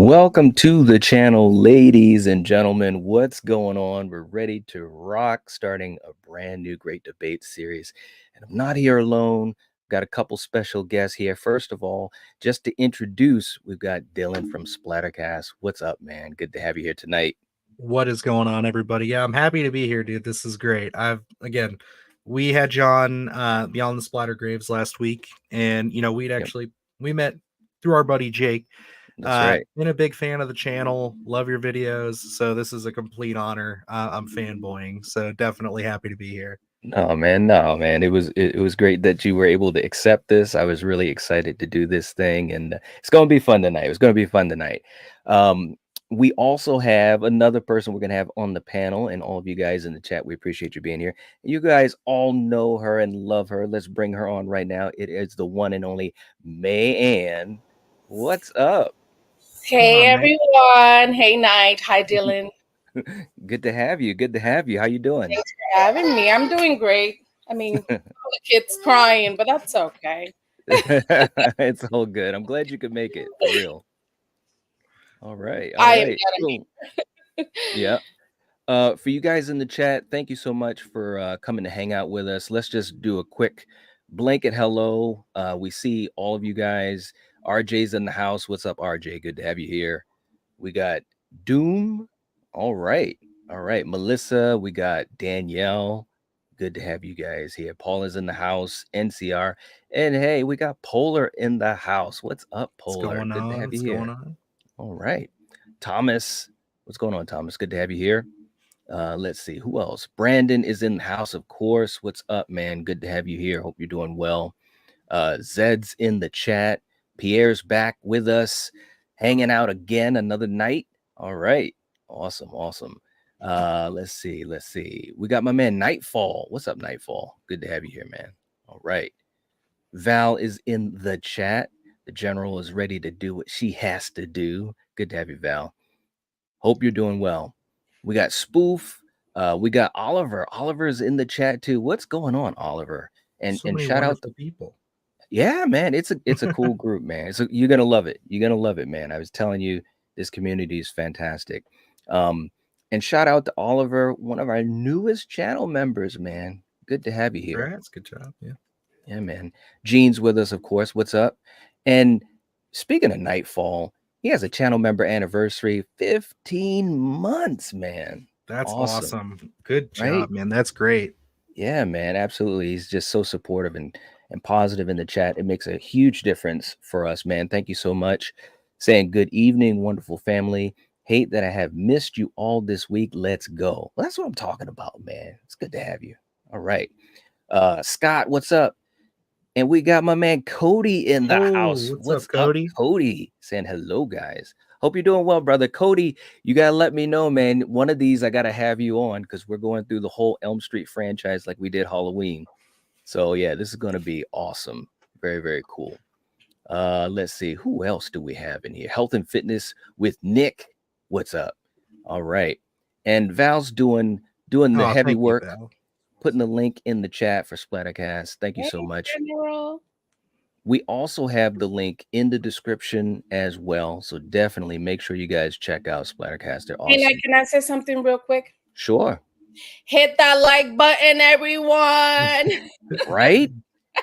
Welcome to the channel, ladies and gentlemen. What's going on? We're ready to rock, starting a brand new great debate series. And I'm not here alone. Got a couple special guests here. First of all, just to introduce, we've got Dylan from Splattercast. What's up, man? Good to have you here tonight. What is going on, everybody? Yeah, I'm happy to be here, dude. This is great. We had John Beyond the Splatter Graves last week, and Yep, we met through our buddy Jake. that's right. Been a big fan of the channel, love your videos, so this is a complete honor. I'm fanboying, so definitely happy to be here. No, man, no, man. It was great that you were able to accept this. I was really excited to do this thing, and it's going to be fun tonight. It's going to be fun tonight. Um, we also have another person we're going to have on the panel, and all of you guys in the chat, we appreciate you being here. You guys all know her and love her. Let's bring her on right now. It is the one and only May Ann. What's up? Going Hey on, May? everyone. Hey Night. Hi Dylan. Good to have you. Good to have you. How you doing? Thanks for having me. I'm doing great. I mean, all the kids crying, but that's okay. It's all good. I'm glad you could make it for real. All right. All I am right. getting So, yeah. For you guys in the chat, thank you so much for coming to hang out with us. Let's just do a quick blanket hello. We see all of you guys. RJ's in the house. What's up, RJ? Good to have you here. We got Doom. All right. All right. Melissa. We got Danielle. Good to have you guys here. Paul is in the house. NCR. And hey, we got Polar in the house. What's up, What's Polar? going Good to on? have you What's going here. on? All right. Thomas. What's going on, Thomas? Good to have you here. Let's see who else. Brandon is in the house, of course. What's up, man? Good to have you here. Hope you're doing well. Zed's in the chat. Pierre's back with us, hanging out again another night. All right, awesome, awesome. Let's see. We got my man Nightfall. What's up, Nightfall? Good to have you here, man. All right. Val is in the chat. The general is ready to do what she has to do. Good to have you, Val. Hope you're doing well. We got Spoof. We got Oliver. Oliver's in the chat too. What's going on, Oliver? And So many shout out wonderful to, people. yeah, man. It's a cool group, man. You're gonna love it. You're gonna love it, man. I was telling you, this community is fantastic. And shout out to Oliver, one of our newest channel members, man. Good to have you here. Congrats, good job. Yeah. Yeah, man. Gene's with us, of course. What's up? And speaking of Nightfall, he has a channel member anniversary, 15 months, man. That's Awesome, awesome. Good right? job, man. That's great. Yeah, man, absolutely. He's just so supportive and positive in the chat. It makes a huge difference for us, man. Thank you so much. Saying good evening, wonderful family. Hate that I have missed you all this week. Let's go. Well, that's what I'm talking about, man. It's good to have you. All right. Scott, what's up? And we got my man Cody in the Oh, house. what's up, What's up, Cody? Cody? Saying hello, guys. Hope you're doing well, brother. Cody, you gotta let me know, man. One of these I gotta have you on because we're going through the whole Elm Street franchise like we did Halloween. So yeah, this is gonna be awesome. Very, very cool. Let's see, who else do we have in here? Health and fitness with Nick. What's up? All right. And Val's doing the Oh, heavy thank you, work, Val. putting the link in the chat for Splattercast. Thank you Hey so much. General. We also have the link in the description as well. So definitely make sure you guys check out Splattercast. They're Hey Night, awesome. can I say something real quick? Sure. Hit that like button, everyone. Right?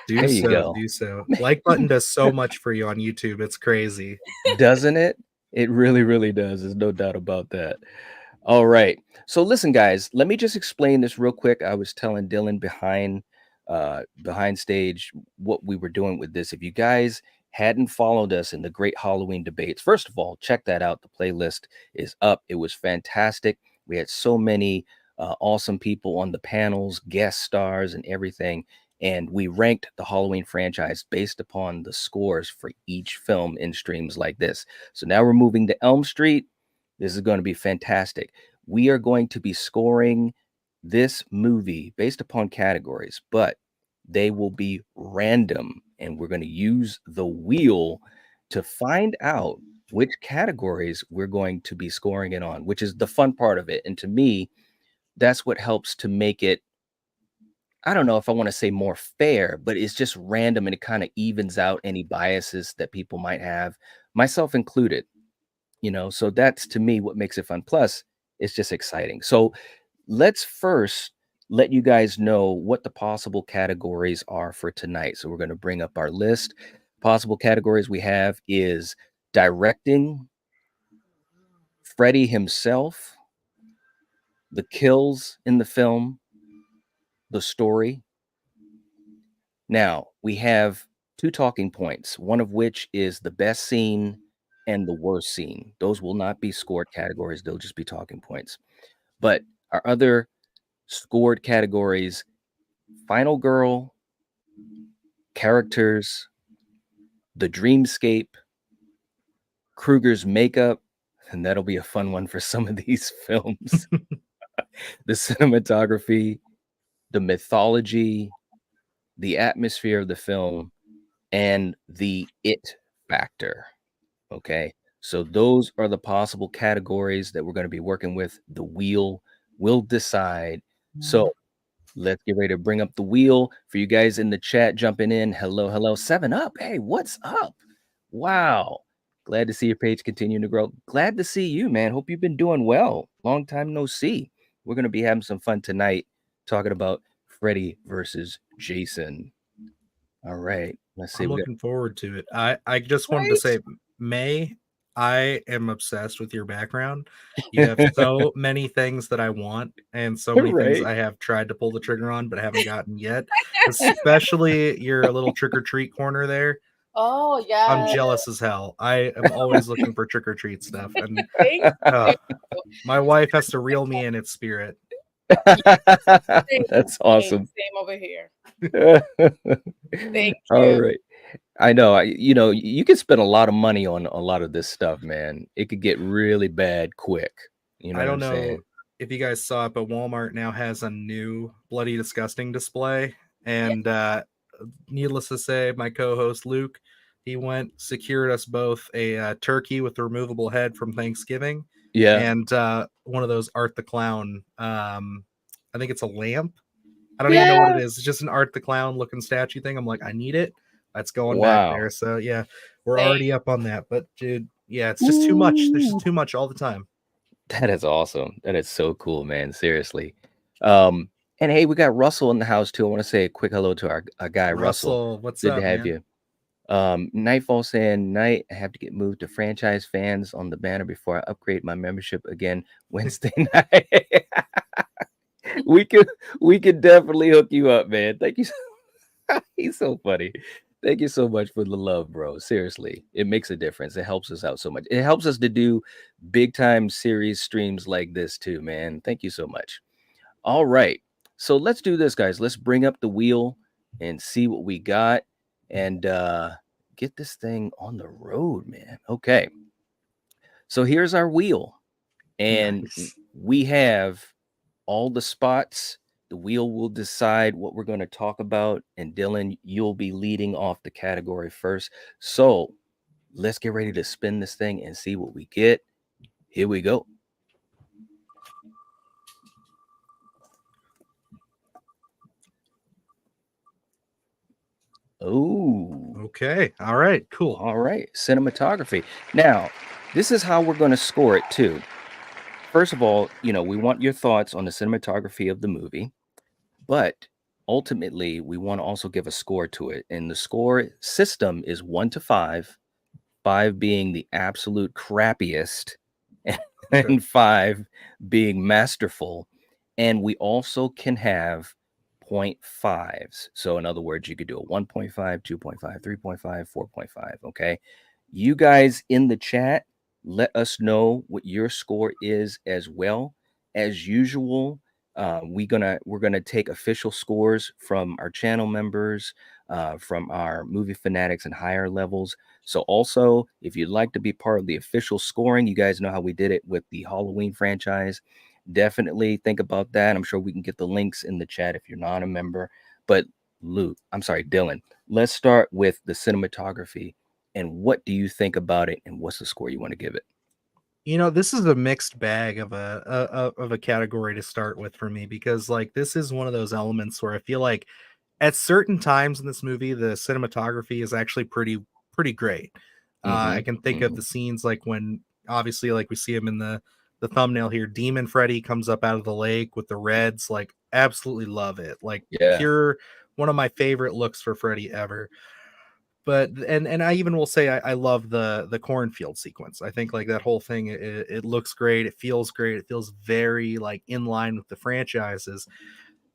Do There you so, go. do so. Like button does so much for you on YouTube. It's crazy. Doesn't it? It really, really does. There's no doubt about that. All right. So listen, guys, let me just explain this real quick. I was telling Dylan behind stage what we were doing with this. If you guys hadn't followed us in the great Halloween debates, first of all, check that out. The playlist is up. It was fantastic. We had so many awesome people on the panels, guest stars, and everything. And we ranked the Halloween franchise based upon the scores for each film in streams like this. So now we're moving to Elm Street. This is going to be fantastic. We are going to be scoring this movie based upon categories, but they will be random. And we're going to use the wheel to find out which categories we're going to be scoring it on, which is the fun part of it. And to me, that's what helps to make it, I don't know if I want to say more fair, but it's just random and it kind of evens out any biases that people might have, myself included. So that's to me what makes it fun. Plus, it's just exciting. So let's first let you guys know what the possible categories are for tonight. So we're going to bring up our list. Possible categories we have is directing, Freddy himself, the kills in the film, the story. Now, we have two talking points, one of which is the best scene and the worst scene. Those will not be scored categories, they'll just be talking points. But our other scored categories: final girl, characters, the dreamscape, Krueger's makeup, and that'll be a fun one for some of these films. The cinematography, the mythology, the atmosphere of the film, and the it factor. Okay. So those are the possible categories that we're going to be working with. The wheel will decide. So let's get ready to bring up the wheel for you guys in the chat jumping in. Hello, hello. 7 Up. Hey, what's up? Wow. Glad to see your page continuing to grow. Glad to see you, man. Hope you've been doing well. Long time no see. We're going to be having some fun tonight talking about Freddy versus Jason. All right. Let's see. I'm We got looking forward to it. I just wanted to Right? say, May, I am obsessed with your background. You have so many things that I want, and so many things right. I have tried to pull the trigger on, but haven't gotten yet. Especially your little trick or treat corner there. Oh I'm yeah. jealous as hell. I am always looking for trick or treat stuff, and Thank you. my wife has to reel me in its spirit. Same, That's same, awesome. same over here. Thank All you. right. I know. You can spend a lot of money on a lot of this stuff, man. It could get really bad quick. You know I what don't I'm know saying? if you guys saw it, but Walmart now has a new Bloody Disgusting display. Yeah. And needless to say, my co-host Luke, he went, secured us both a turkey with the removable head from Thanksgiving, Yeah. and one of those Art the Clown. I think it's a lamp. I don't even know Yeah. what it is. It's just an Art the Clown looking statue thing. I'm like, I need it. That's going back Wow. there. So yeah, we're Same. already up on that. But dude, yeah, it's just too much. There's just Ooh, too much all the time. that is awesome. That is so cool, man. Seriously. And hey, we got Russell in the house too. I want to say a quick hello to our guy Russell. Russell, what's Good to up, have man? you. Nightfall saying, Night, I have to get moved to franchise fans on the banner before I upgrade my membership again Wednesday night. we could we could definitely hook you up, man. Thank you. He's so funny. Thank you so much for the love, bro. Seriously, it makes a difference. It helps us out so much. It helps us to do big time series streams like this too, man. Thank you so much. All right. So let's do this, guys. Let's bring up the wheel and see what we got and get this thing on the road, man. Okay. So here's our wheel. And Nice. we have all the spots. The wheel will decide what we're going to talk about. And Dylan, you'll be leading off the category first. So let's get ready to spin this thing and see what we get. Here we go. Oh, Okay. All right. Cool. all right. Cinematography. Now, this is how we're going to score it too. First of all, we want your thoughts on the cinematography of the movie, but ultimately, we want to also give a score to it. And the score system is 1 to 5, 5 being the absolute crappiest, Okay. and 5 being masterful. And we also can have 0.5s. So, in other words, you could do a 1.5, 2.5, 3.5, 4.5. Okay. You guys in the chat, let us know what your score is as well. As usual, we're gonna take official scores from our channel members, from our movie fanatics and higher levels. So also, if you'd like to be part of the official scoring, you guys know how we did it with the Halloween franchise. Definitely think about that. I'm sure we can get the links in the chat if you're not a member. But Dylan, let's start with the cinematography. And what do you think about it? And what's the score you want to give it? This is a mixed bag of a category to start with for me, because like this is one of those elements where I feel like at certain times in this movie the cinematography is actually pretty great. I Mm-hmm. can think of Mm-hmm. the scenes like when obviously, like we see him in the thumbnail here, Demon Freddy comes up out of the lake with the reds. Like, absolutely love it. Like, Yeah. pure one of my favorite looks for Freddy ever. But and I even will say I love the cornfield sequence. I think like that whole thing, it looks great, it feels great, it feels very like in line with the franchises.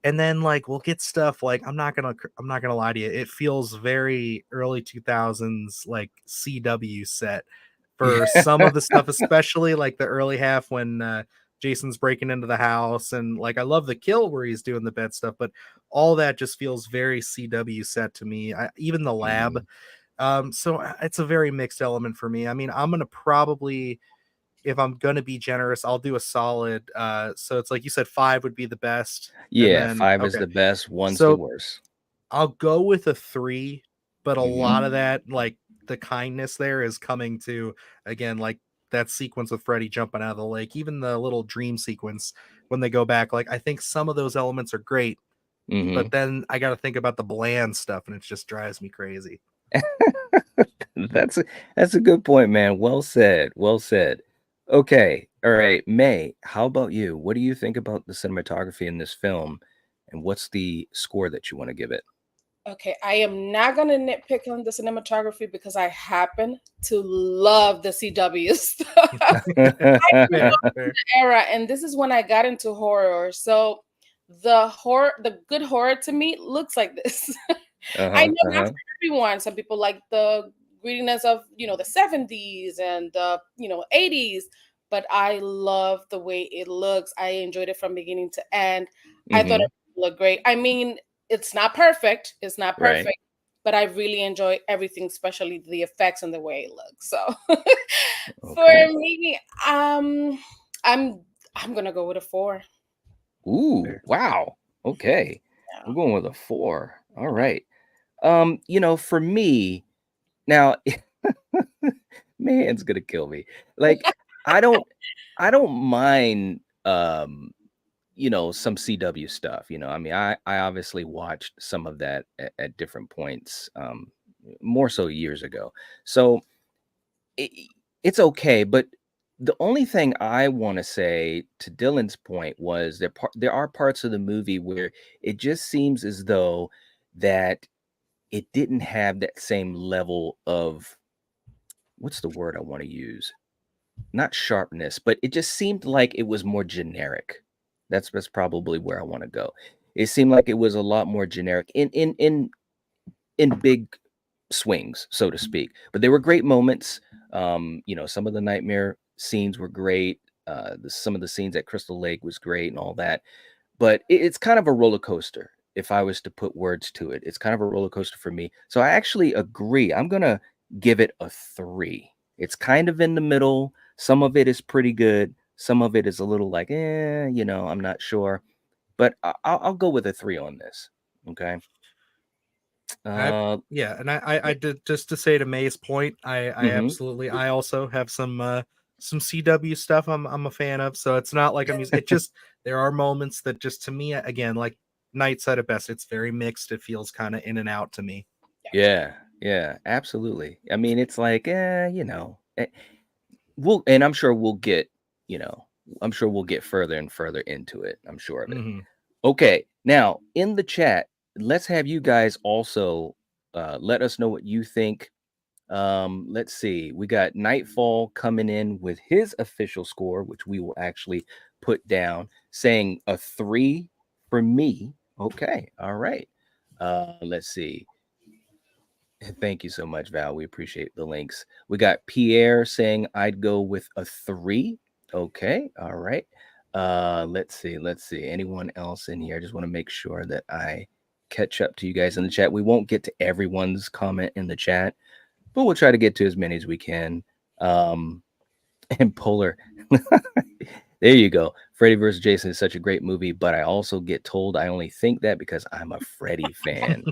And then like we'll get stuff like I'm not gonna lie to you, it feels very early 2000s like CW set for some of the stuff, especially like the early half when Jason's breaking into the house, and like I love the kill where he's doing the bed stuff, but all that just feels very CW set to me. Even the lab. So it's a very mixed element for me. I mean, I'm gonna probably, if I'm gonna be generous, I'll do a solid. So it's like you said, 5 would be the best, and Yeah, then 5 is okay, the best, 1's the so worst. I'll go with a 3, but a Mhm. lot of that, like the kindness there, is coming to again like that sequence with Freddy jumping out of the lake, even the little dream sequence when they go back. Like I think some of those elements are great, but Mhm. then I got to think about the bland stuff, and it just drives me crazy. That's a that's a good point, man. Well said. Well said. Okay. All right. May, how about you? What do you think about the cinematography in this film? And what's the score that you want to give it? Okay, I am not gonna nitpick on the cinematography because I happen to love the CW stuff. I grew Fair, up in fair. the era, and this is when I got into horror. So the good horror to me looks like this. I Uh-huh. know not Uh-huh. for everyone. Some people like the greediness of the 70s and the 80s, but I love the way it looks. I enjoyed it from beginning to end. I thought Mhm. it looked great. I mean, it's not perfect. It's not Right. perfect, but I really enjoy everything, especially the effects and the way it looks. So for Okay. me, I'm I'm gonna go with a 4. Ooh, Fair. wow. Okay. Yeah. I'm going with a 4. All right. For me, now man's gonna kill me. Like, I don't I don't mind some CW stuff. I mean, I obviously watched some of that at different points, more so years ago. So it, it's okay, but the only thing I want to say to Dylan's point was there are parts of the movie where it just seems as though that it didn't have that same level of, what's the word I want to use? Not sharpness, but it just seemed like it was more generic. That's probably where I want to go. It seemed like it was a lot more generic in big swings, so to speak. But there were great moments. Some of the nightmare scenes were great. Some of the scenes at Crystal Lake was great and all that. But it's kind of a roller coaster. If I was to put words to it, it's kind of a roller coaster for me. So I actually agree. I'm gonna give it a 3. It's kind of in the middle. Some of it is pretty good. Some of it is a little like, I'm not sure. But I'll go with a 3 on this. Okay. I Uh, Yeah, and I did, just to say to May's point, I mhm. absolutely, I also have some CW stuff I'm a fan of. So it's not like I'm using it, just there are moments that just to me again, like Knight said it best, it's very mixed. It feels kind of in and out to me. Yeah, yeah, absolutely. I mean, it's like, and you know, I'm sure we'll get further and further into it. I'm sure of it. Hmm. Okay, now in the chat, let's have you guys also let us know what you think. Let's see. We got Nightfall coming in with his official score, which we will actually put down, saying a 3 for me. Okay, all right. Let's see. Thank you so much, Val. We appreciate the links. We got Pierre saying I'd go with a 3. Okay, all right. Let's see. Let's see. Anyone else in here? I just want to make sure that I catch up to you guys in the chat. We won't get to everyone's comment in the chat, but we'll try to get to as many as we can. Um, and Polar, there you go. Freddy versus Jason is such a great movie, but I also get told I only think that because I'm a Freddy fan.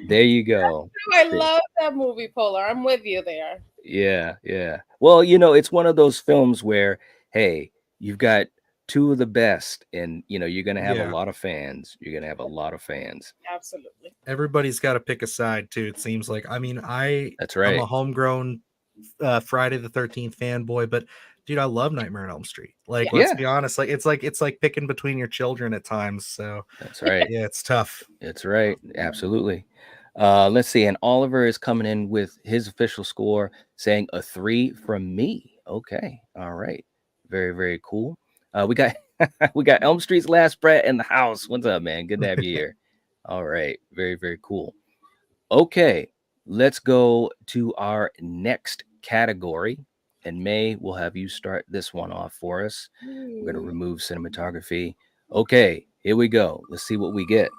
There you go. I love that movie, Polar. I'm with you there. Yeah, yeah. Well, it's one of those films where, hey, you've got two of the best, and you're gonna have a Yeah, lot of fans. You're gonna have a lot of fans. Absolutely. everybody's got to pick a side too. It seems like. I mean, That's I'm right. a homegrown Friday the 13th fanboy, but Dude, I love Nightmare on Elm Street. Like, Yeah. let's Yeah, be honest. Like, it's like picking between your children at times. So that's right. yeah, it's tough. That's right. Absolutely. Let's see. And Oliver is coming in with his official score saying a 3 from me. Okay. All right. Very, very cool. We got we got Elm Street's Last Brat in the house. What's up, man? Good to have you here. All right. Very, very cool. Okay. Let's go to our next category. And May, we'll have you start this one off for us. We're going to remove cinematography. Okay. Here we go. Let's see what we get.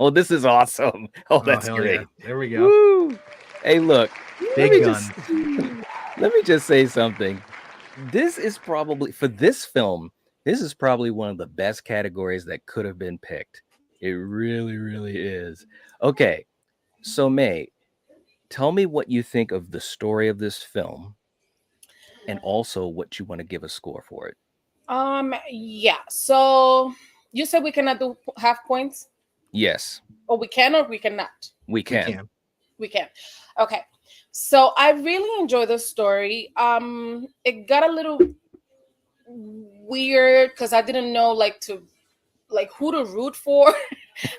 Oh, this is awesome. Oh, Oh, that's hell yeah. great. There we go. Woo. Hey, look, let Big me gun. just let me just say something. This is probably for this film, this is probably one of the best categories that could have been picked. It really, really is. Okay, so May, tell me what you think of the story of this film and also what you want to give a score for it. Yeah. So you said we cannot do half points, Yes, or we can, or we cannot. we We can. can. We can. Okay. So I really enjoy the story. It got a little weird because I didn't know like who to root for.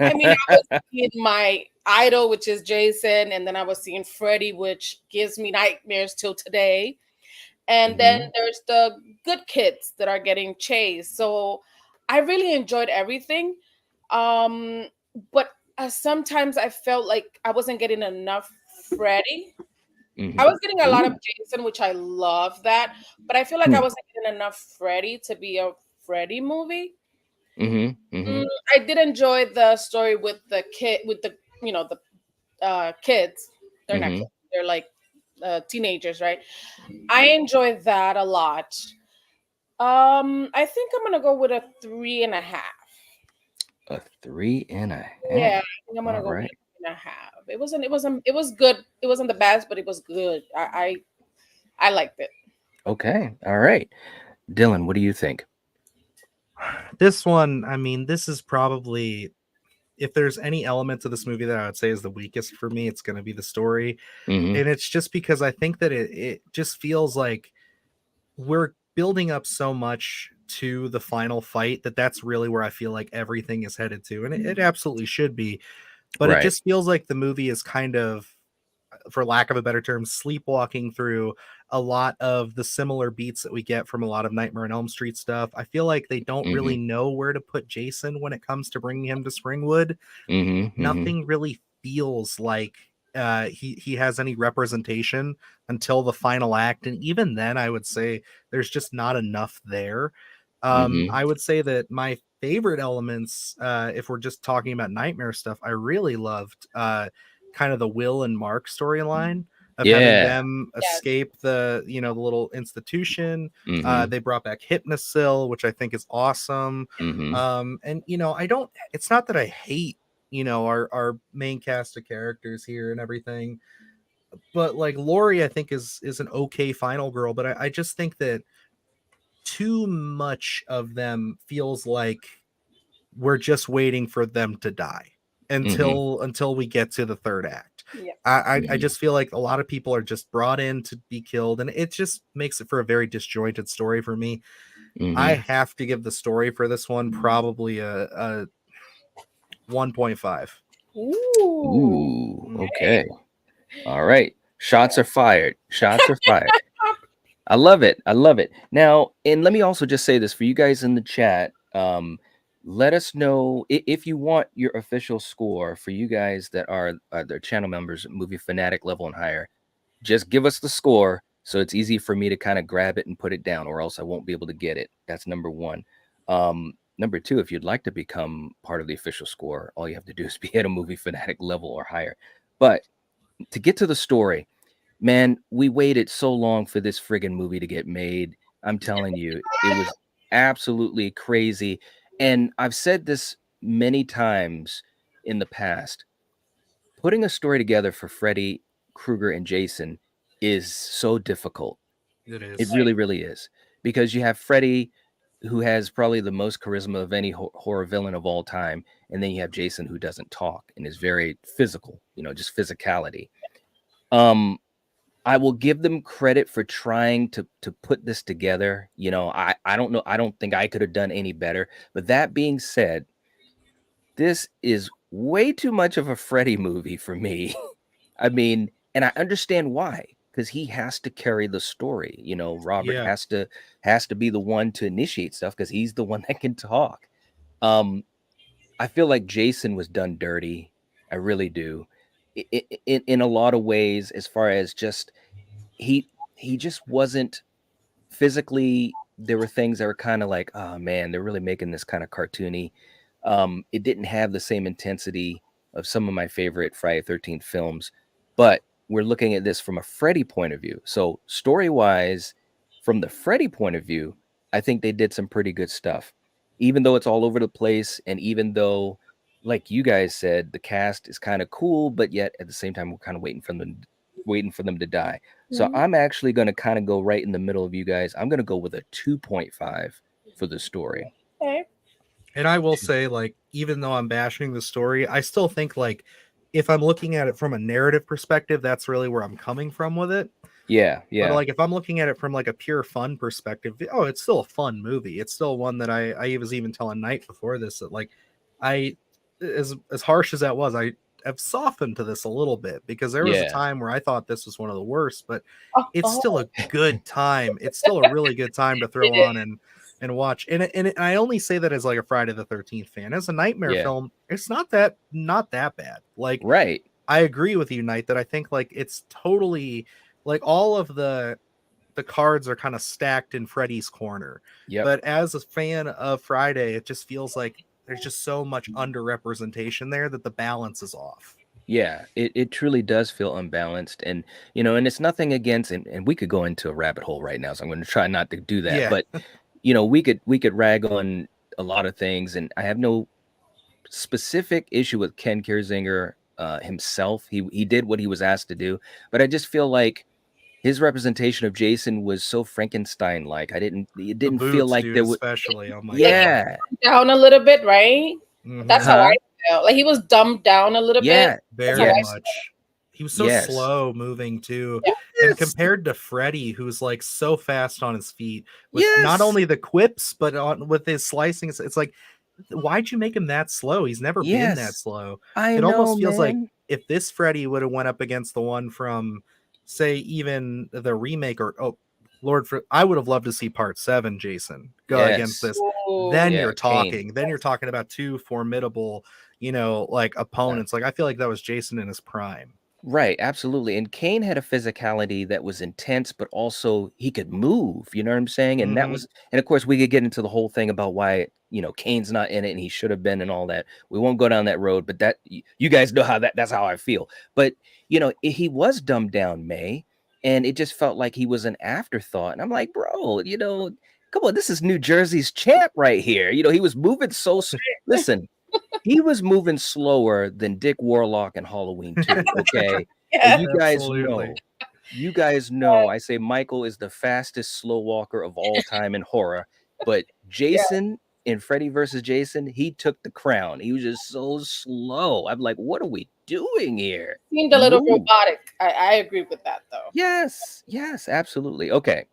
I mean, I was seeing my idol, which is Jason, and then I was seeing Freddy, which gives me nightmares till today. And then Mhm, there's the good kids that are getting chased. So I really enjoyed everything. Um, but sometimes I felt like I wasn't getting enough Freddy. I mhm. was getting a lot of Ooh. Jason, which I love that, but I feel like I Hmm. wasn't getting enough Freddy to be a Freddy movie. Mhm, mhm, I did enjoy the story with the kid, with the the kids. They're not mhm. kids; they're like teenagers, right? I enjoyed that a lot. I think I'm gonna go with a 3.5. A 3.5. Yeah, I think I'm gonna All go with a right. 3.5. It was good. It wasn't the best, but it was good. I liked it. Okay. All right. Dylan, what do you think? This one, I mean, this is probably, if there's any elements of this movie that I would say is the weakest for me, it's going to be the story. Mhm, And it's just because I think that it just feels like we're building up so much to the final fight that that's really where I feel like everything is headed to. And it absolutely should be. But it right. just feels like the movie is kind of, for lack of a better term, sleepwalking through a lot of the similar beats that we get from a lot of Nightmare on Elm Street stuff. I feel like they don't really Mhm, know where to put Jason when it comes to bringing him to Springwood. mhm, mhm, Nothing really feels like he has any representation until the final act, and even then I would say there's just not enough there. mhm, I would say that my favorite elements, if we're just talking about nightmare stuff, I really loved kind of the Will and Mark storyline of having yeah. them Yes, escape the little institution. Mhm, They brought back Hypnosil, which I think is awesome. mhm, And I don't, it's not that I hate our main cast of characters here and everything, but like Lori I think is an okay final girl, but I just think that too much of them feels like we're just waiting for them to die mhm, until we get to the third act. yes. I mhm, just feel like a lot of people are just brought in to be killed, and it just makes it for a very disjointed story for me. I mhm. have to give the story for this one probably a 1.5. Ooh. Ooh, Mm. okay. All right. Shots are fired. Shots are fired. I love it. I love it. Now, and let me also just say this for you guys in the chat. Let us know if you want your official score for you guys that are their channel members, movie fanatic level and higher. Just give us the score so it's easy for me to kind of grab it and put it down, or else I won't be able to get it. That's number one. Number two, if you'd like to become part of the official score, all you have to do is be at a movie fanatic level or higher. But to get to the story, man, we waited so long for this friggin' movie to get made. I'm telling you, it was absolutely crazy. And I've said this many times in the past. Putting a story together for Freddy, Krueger, and Jason is so difficult. It It is. Right. really, really is. Because you have Freddy. who has probably the most charisma of any horror villain of all time, and then you have Jason, who doesn't talk and is very physical, just physicality. I will give them credit for trying to put this together. I don't know. I don't think I could have done any better. But that being said, this is way too much of a Freddy movie for me. I mean, and I understand why, because he has to carry the story. Robert Yeah. has to be the one to initiate stuff because he's the one that can talk. I feel like Jason was done dirty. I really do. In a lot of ways, as far as just he just wasn't physically. There were things that were kind of like, oh man, they're really making this kind of cartoony. It didn't have the same intensity of some of my favorite Friday 13th films, but we're looking at this from a Freddy point of view. So story wise, from the Freddy point of view, I think they did some pretty good stuff, even though it's all over the place. And even though, like you guys said, the cast is kind of cool, but yet at the same time, we're kind of waiting for them to die. So Mhm. I'm actually going to kind of go right in the middle of you guys. I'm going to go with a 2.5 for the story. Okay. And I will say, like, even though I'm bashing the story, I still think, like, if I'm looking at it from a narrative perspective, that's really where I'm coming from with it. Yeah, But yeah, like, if I'm looking at it from like a pure fun perspective, oh, it's still a fun movie. It's still one that I was even telling Knight before this that, like, I as harsh as that was, I have softened to this a little bit because there was a yeah. time where I thought this was one of the worst, but Oh, it's still oh, a good time. It's still a really good time to throw it on and watch. And I only say that as like a Friday the 13th fan. As a nightmare Yeah. film, it's not that bad. Like, Right. I agree with you, Knight, that I think like it's totally like all of the cards are kind of stacked in Freddy's corner. Yep. But as a fan of Friday, it just feels like there's just so much underrepresentation there that the balance is off. Yeah, it truly does feel unbalanced. And it's nothing against, and we could go into a rabbit hole right now, so I'm going to try not to do that. Yeah, But we could rag on a lot of things, and I have no specific issue with Ken Kirzinger himself. He did what he was asked to do, but I just feel like his representation of Jason was so Frankenstein like. It the didn't feel boots, like dude, there was. especially. Oh my like god. Yeah. down a little bit, right? That's Hmm. how Huh? I felt. Like he was dumbed down a little bit. Yeah. That's how I Very Yes. much. He was so Yes. slow moving too. yeah. And Yes. compared to Freddy, who's like so fast on his feet with not Yes. only the quips, but with his slicing, it's like, why'd you make him that slow? He's never been that Yes. slow. I It know, almost feels like man. if this Freddy would have went up against the one from, say, even the remake or I would have loved to see Part 7, Jason, go against Yes. this. Ooh. Then Yeah, you're Kane. talking. Then you're talking about two formidable, like Yeah. opponents. Like, I feel like that was Jason in his prime. Right, absolutely. And Kane had a physicality that was intense, but also he could move, you know what I'm saying? And that Hmm. was, and of course, we could get into the whole thing about why, Kane's not in it and he should have been and all that. We won't go down that road, but you guys know that's how I feel. But, he was dumbed down, May, and it just felt like he was an afterthought. And I'm like, bro, come on, this is New Jersey's champ right here. He was moving listen, he was moving slower than Dick Warlock in Halloween 2, okay? And Yeah. Absolutely. you guys know, I say Michael is the fastest slow walker of all time in horror, but Yeah. Jason in Freddy versus Jason, he took the crown. He was just so slow. I'm like, what are we doing here? Seemed a little Move. robotic. I agree with that though. Yes, yes, absolutely. Okay.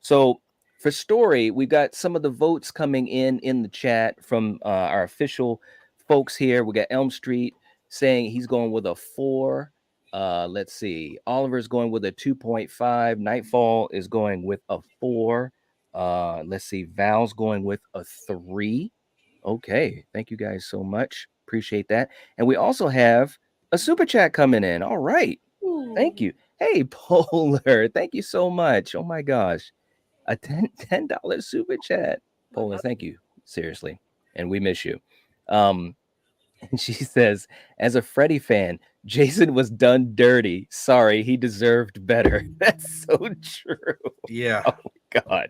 So for story, we got some of the votes coming in the chat from our official folks here. We got Elm Street saying he's going with a 4. Let's see. Oliver's going with a 2.5. Nightfall is going with a 4. Let's see. Val's going with a 3. Okay. Thank you guys so much. Appreciate that. And we also have a super chat coming in. All right. Thank Ooh. you. Hey, Polar, thank you so much. Oh my gosh. A $10 super chat. Polar, thank you. Seriously. And we miss you. Um, and she says, as a Freddy fan, Jason was done dirty. Sorry, he deserved better. That's so true. Yeah. Oh my God.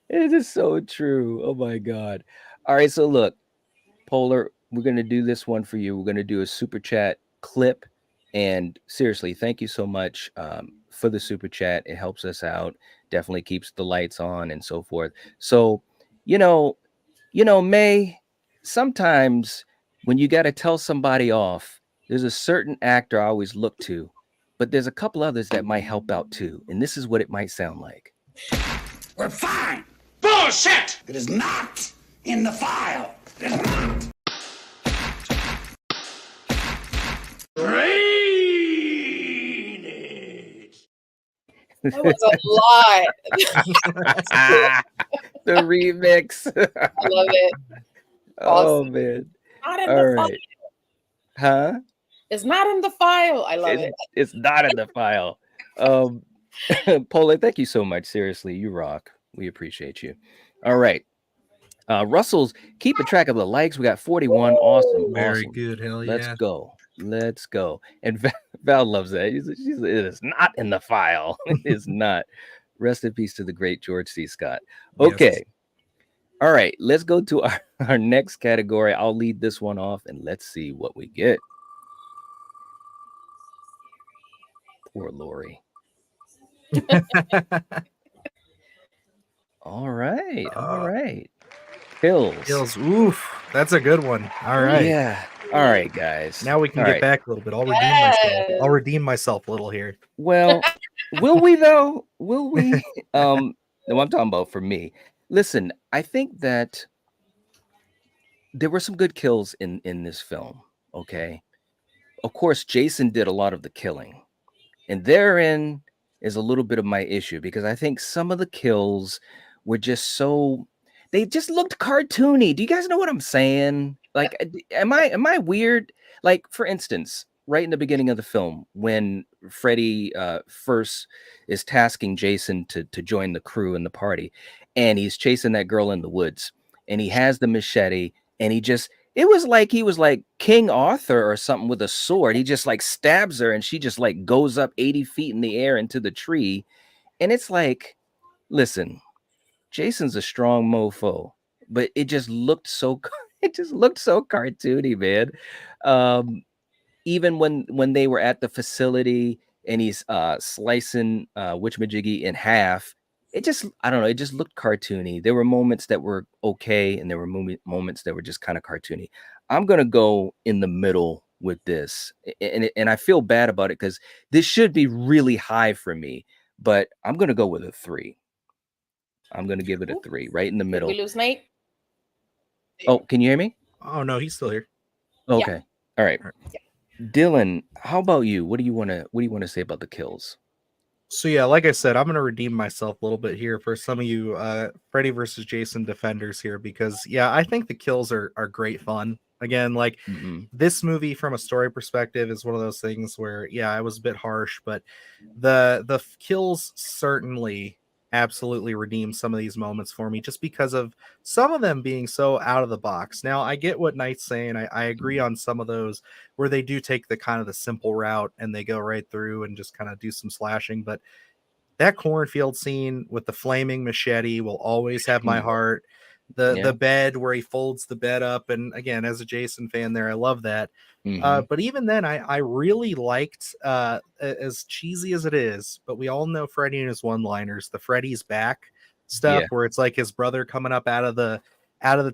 It is so true. Oh my God. All right, so look, Polar, we're going to do this one for you. We're going to do a super chat clip. And seriously, thank you so much for the super chat. It helps us out, definitely keeps the lights on and so forth. So, You know, May, sometimes when you got to tell somebody off, there's a certain actor I always look to, but there's a couple others that might help out too. And this is what it might sound like. We're fine. Bullshit! It is not in the file. It is not. That was a lot. The remix. I love it. Oh Awesome. man. Not in All the right. Huh? file. It's not in the file. I love it. It's not in the file. Paula, thank you so much. Seriously, you rock. We appreciate you. All right. Russell's keeping track of the likes. We got 41. Awesome. Very Awesome. good. Hell Let's yeah. go. Let's go. And Val loves that. It is not in the file. It is not. Rest in peace to the great George C. Scott. Okay. Yes. All right. Let's go to our next category. I'll lead this one off and let's see what we get. Poor Lori. All right. All right. Kills. Oof. That's a good one. All right. Yeah. All right, guys. Now we can All get right. back a little bit. I'll redeem myself. I'll redeem myself a little here. Well, will we though? Will we? No, I'm talking about for me. Listen, I think that there were some good kills in this film. Okay. Of course, Jason did a lot of the killing. And therein is a little bit of my issue because I think some of the kills were just so they just looked cartoony. Do you guys know what I'm saying? Like, am I weird? Like, for instance, right in the beginning of the film, when Freddy first is tasking Jason to join the crew and the party, and he's chasing that girl in the woods, and he has the machete, and it was like he was like King Arthur or something with a sword. He just like stabs her and she just like goes up 80 feet in the air into the tree. And it's like, listen, Jason's a strong mofo, but it just looked so it just looked so cartoony, man. Even when they were at the facility and he's slicing Witchmajiggy in half, it just I don't know, it just looked cartoony. There were moments that were okay, and there were moments that were just kind of cartoony. I'm gonna go in the middle with this, and I feel bad about it because this should be really high for me, but I'm gonna go with a 3. I'm gonna give it a 3, right in the Did middle. we lose Nate? Oh, can you hear me? Oh no, he's still here. Okay, all right. Dylan, how about you? What do you want to say about the kills? So yeah, like I said, I'm gonna redeem myself a little bit here for some of you Freddy versus Jason defenders here because yeah, I think the kills are great fun. Again, like this movie from a story perspective is one of those things where yeah, I was a bit harsh, but the kills certainly absolutely redeem some of these moments for me just because of some of them being so out of the box. Now I get what Knight's saying. I agree on some of those where they do take the kind of the simple route and they go right through and just kind of do some slashing. But that cornfield scene with the flaming machete will always have my heart. The bed where he folds the bed up, and again, as a Jason fan there, I love that. But even then, I really liked as cheesy as it is, but we all know Freddy and his one-liners, the Freddy's back stuff, where it's like his brother coming up out of the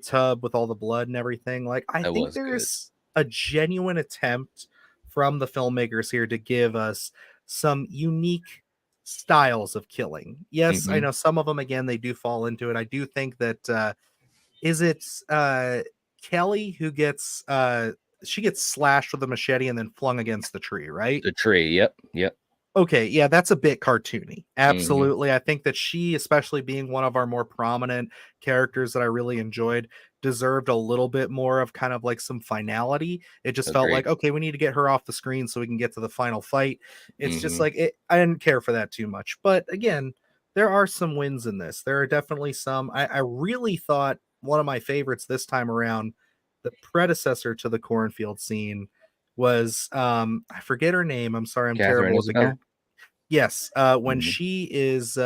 tub with all the blood and everything. Like I think there's a genuine attempt from the filmmakers here to give us some unique styles of killing. Yes, I know some of them again they do fall into it. I do think that is it Kelly who gets she gets slashed with a machete and then flung against the tree, right? The tree, yep. Okay, yeah, that's a bit cartoony. Absolutely. I think that she, especially being one of our more prominent characters that I really enjoyed, deserved a little bit more of kind of like some finality. It just felt like, okay, we need to get her off the screen so we can get to the final fight. It's just like I didn't care for that too much. But again, there are some wins in this. There are definitely some. I really thought one of my favorites this time around, the predecessor to the cornfield scene, was I forget her name. I'm sorry, I'm Catherine terrible with the Isabel? character. Yes, when she is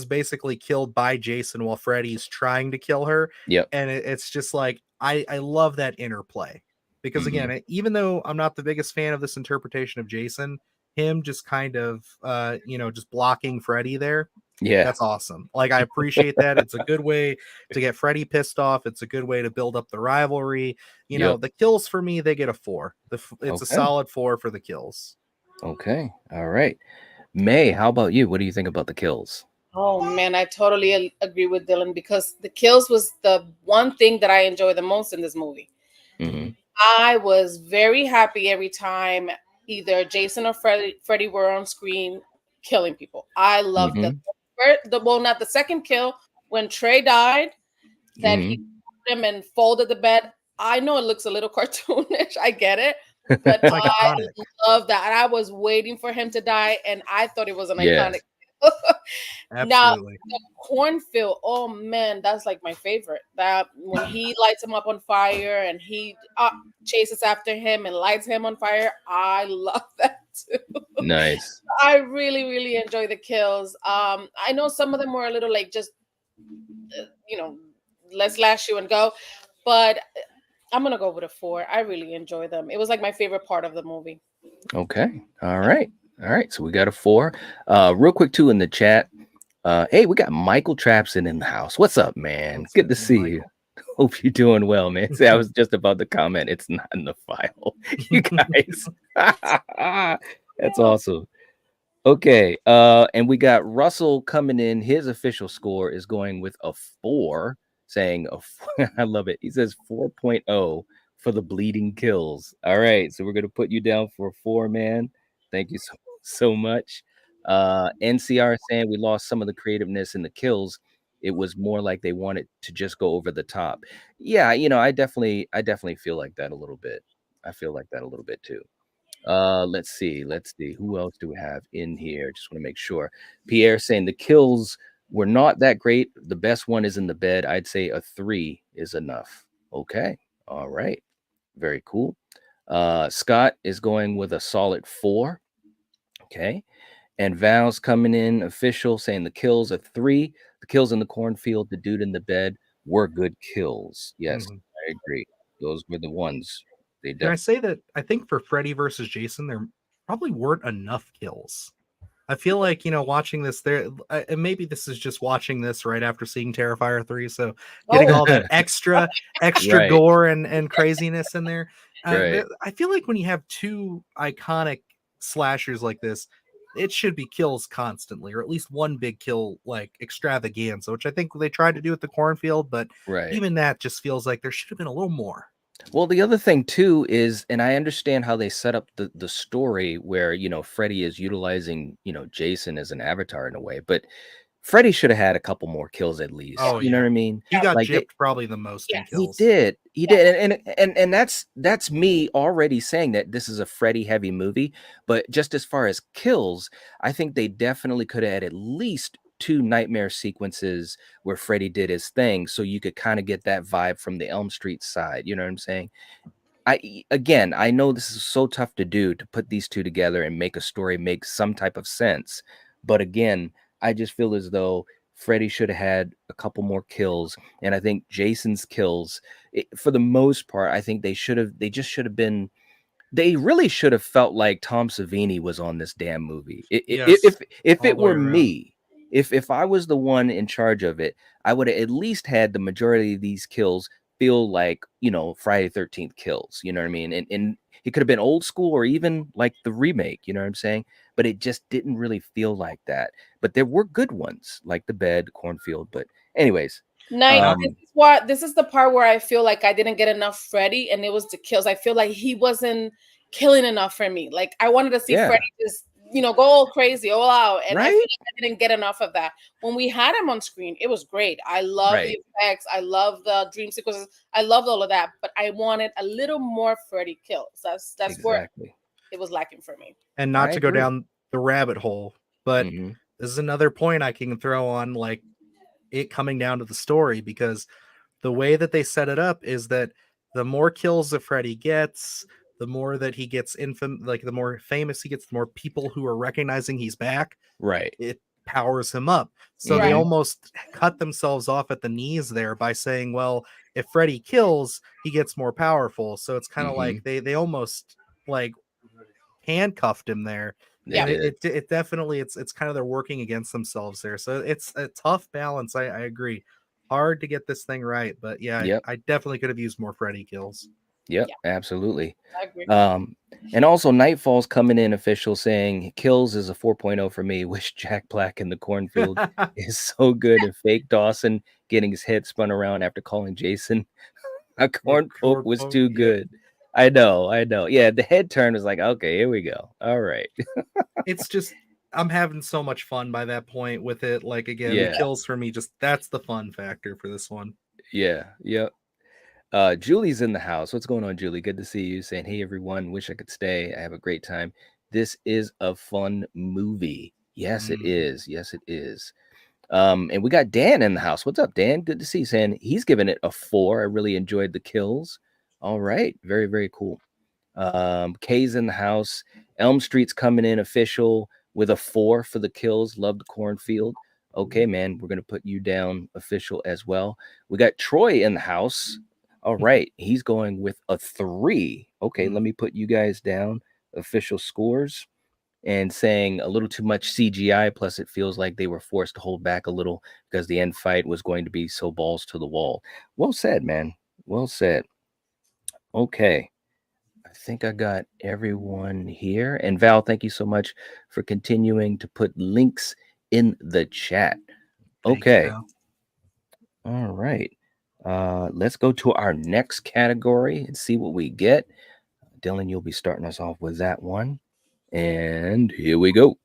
basically killed by Jason while Freddy's trying to kill her. Yep. And it's just like I love that interplay because again, even though I'm not the biggest fan of this interpretation of Jason, him just kind of just blocking Freddy there, Yeah. That's awesome. Like, I appreciate that. It's a good way to get Freddy pissed off. It's a good way to build up the rivalry. You know, Yep. the kills for me, they get a 4. It's a Okay. solid 4 for the kills. Okay. All right. May, how about you? What do you think about the kills? Oh man, I totally agree with Dylan because the kills was the one thing that I enjoy the most in this movie. Hmm. I was very happy every time either Jason or Freddy were on screen killing people. I loved Hmm. well, not the second kill when Trey died, that he Hmm. put him and folded the bed. I know it looks a little cartoonish. I get it, but It's I iconic. love that. And I was waiting for him to die, and I thought it was an iconic. Yes. Now Absolutely. the cornfield, oh man, that's like my favorite. That when he lights him up on fire and he chases after him and lights him on fire, I love that too. Nice. I really, really enjoy the kills. I know some of them were a little like just you know, let's lash you and go, but I'm gonna go with a 4. I really enjoy them. It was like my favorite part of the movie. Okay. All Yeah. right. All right. So we got a 4. Real quick too in the chat. Hey, we got Michael Trapson in the house. What's up, man? What's Good to happening, see you. Michael? Hope you're doing well, man. See, I was just about to comment. It's not in the file. You guys. That's awesome. Okay. And we got Russell coming in. His official score is going with a 4, saying I love it. He says 4.0 for the bleeding kills. All right. So we're gonna put you down for a 4, man. Thank you so much. NCR is saying we lost some of the creativeness in the kills. It was more like they wanted to just go over the top. Yeah, I definitely feel like that a little bit. I feel like that a little bit too. Let's see. Who else do we have in here? Just want to make sure. Pierre saying the kills were not that great. The best one is in the bed. I'd say a 3 is enough. Okay. All right. Very cool. Scott is going with a solid 4. Okay. And Val's coming in official saying the kills are 3. The kills in the cornfield, the dude in the bed were good kills. Yes, Mhm. I agree. Those were the ones. They Can I definitely say that I think for Freddy versus Jason, there probably weren't enough kills. I feel like, watching this and maybe this is just watching this right after seeing Terrifier 3, so getting Oh, all that extra right, gore and craziness in there. right. I feel like when you have 2 iconic slashers like this, it should be kills constantly, or at least one big kill like extravaganza, which I think they tried to do at the cornfield, but Right. even that just feels like there should have been a little more. Well, the other thing too is, and I understand how they set up the story where, Freddy is utilizing, Jason as an avatar in a way, but Freddy should have had a couple more kills at least. Oh You know what yeah. I mean? He got Like gypped probably the most in yes. he kills. did. He Yes. did. And that's me already saying that this is a Freddy heavy movie, but just as far as kills, I think they definitely could have had at least 2 nightmare sequences where Freddy did his thing so you could kind of get that vibe from the Elm Street side. You know what I'm saying? Again, I know this is so tough to do, to put these 2 together and make a story make some type of sense. But again, I just feel as though Freddy should have had a couple more kills, and I think Jason's kills, for the most part, I think they just should have been they really should have felt like Tom Savini was on this damn movie. Yes, If all it the way were around. me, if I was the one in charge of it, I would have at least had the majority of these kills feel like, Friday 13th kills. You know what I mean? And it could have been old school or even like the remake, you know what I'm saying? But it just didn't really feel like that. But there were good ones, like the bed, cornfield. But anyways, Night. Now, This is the part where I feel like I didn't get enough Freddy, and it was the kills. I feel like he wasn't killing enough for me. Like I wanted to see yeah, Freddy just, go all crazy, all out, and I feel right, like I didn't get enough of that. When we had him on screen, it was great. I love the right, effects. I love the dream sequences. I loved all of that, but I wanted a little more Freddy kills. That's where exactly. it was lacking for me. and not I to go agree. down the rabbit hole, but Hmm. this is another point I can throw on, like, it coming down to the story, because the way that they set it up is that the more kills that Freddy gets, the more that he gets like the more famous he gets, the more people who are recognizing he's back, Right. it powers him up. So they Right. Hmm. almost cut themselves off at the knees there by saying, well, if Freddy kills, he gets more powerful. So it's kind of Hmm. like they almost like handcuffed him there, They And did. it definitely it's kind of they're working against themselves there. So it's a tough balance. I agree. Hard to get this thing right, but yeah, Yep. I definitely could have used more Freddy kills. Yep. Yeah. Absolutely. I agree. And also Nightfall's coming in official saying kills is a 4.0 for me. Wish Jack Black in the cornfield is so good, and fake Dawson getting his head spun around after calling Jason a corn poke was too Yep. good. I know. Yeah, the head turn was like, okay, here we go. All right. It's just I'm having so much fun by that point with it. Like again, the Yeah. kills for me just that's the fun factor for this one. Yeah. Yep. Julie's in the house. What's going on, Julie? Good to see you. Saying, hey everyone, wish I could stay. I have a great time. This is a fun movie. Yes, it is. Yes, it is. And we got Dan in the house. What's up, Dan? Good to see you. Saying he's giving it a 4. I really enjoyed the kills. All right. Very, very cool. Kay's in the house. Elm Street's coming in official with a 4 for the kills. Love the cornfield. Okay, man, we're gonna put you down official as well. We got Troy in the house. All right, he's going with a 3. Okay, let me put you guys down. Official scores. And saying a little too much CGI, plus it feels like they were forced to hold back a little because the end fight was going to be so balls to the wall. Well said, man. Well said. Okay. I think I got everyone here. And Val, thank you so much for continuing to put links in the chat. Thank you, Okay. Val. All right. Let's go to our next category and see what we get. Dylan, you'll be starting us off with that one. And here we go.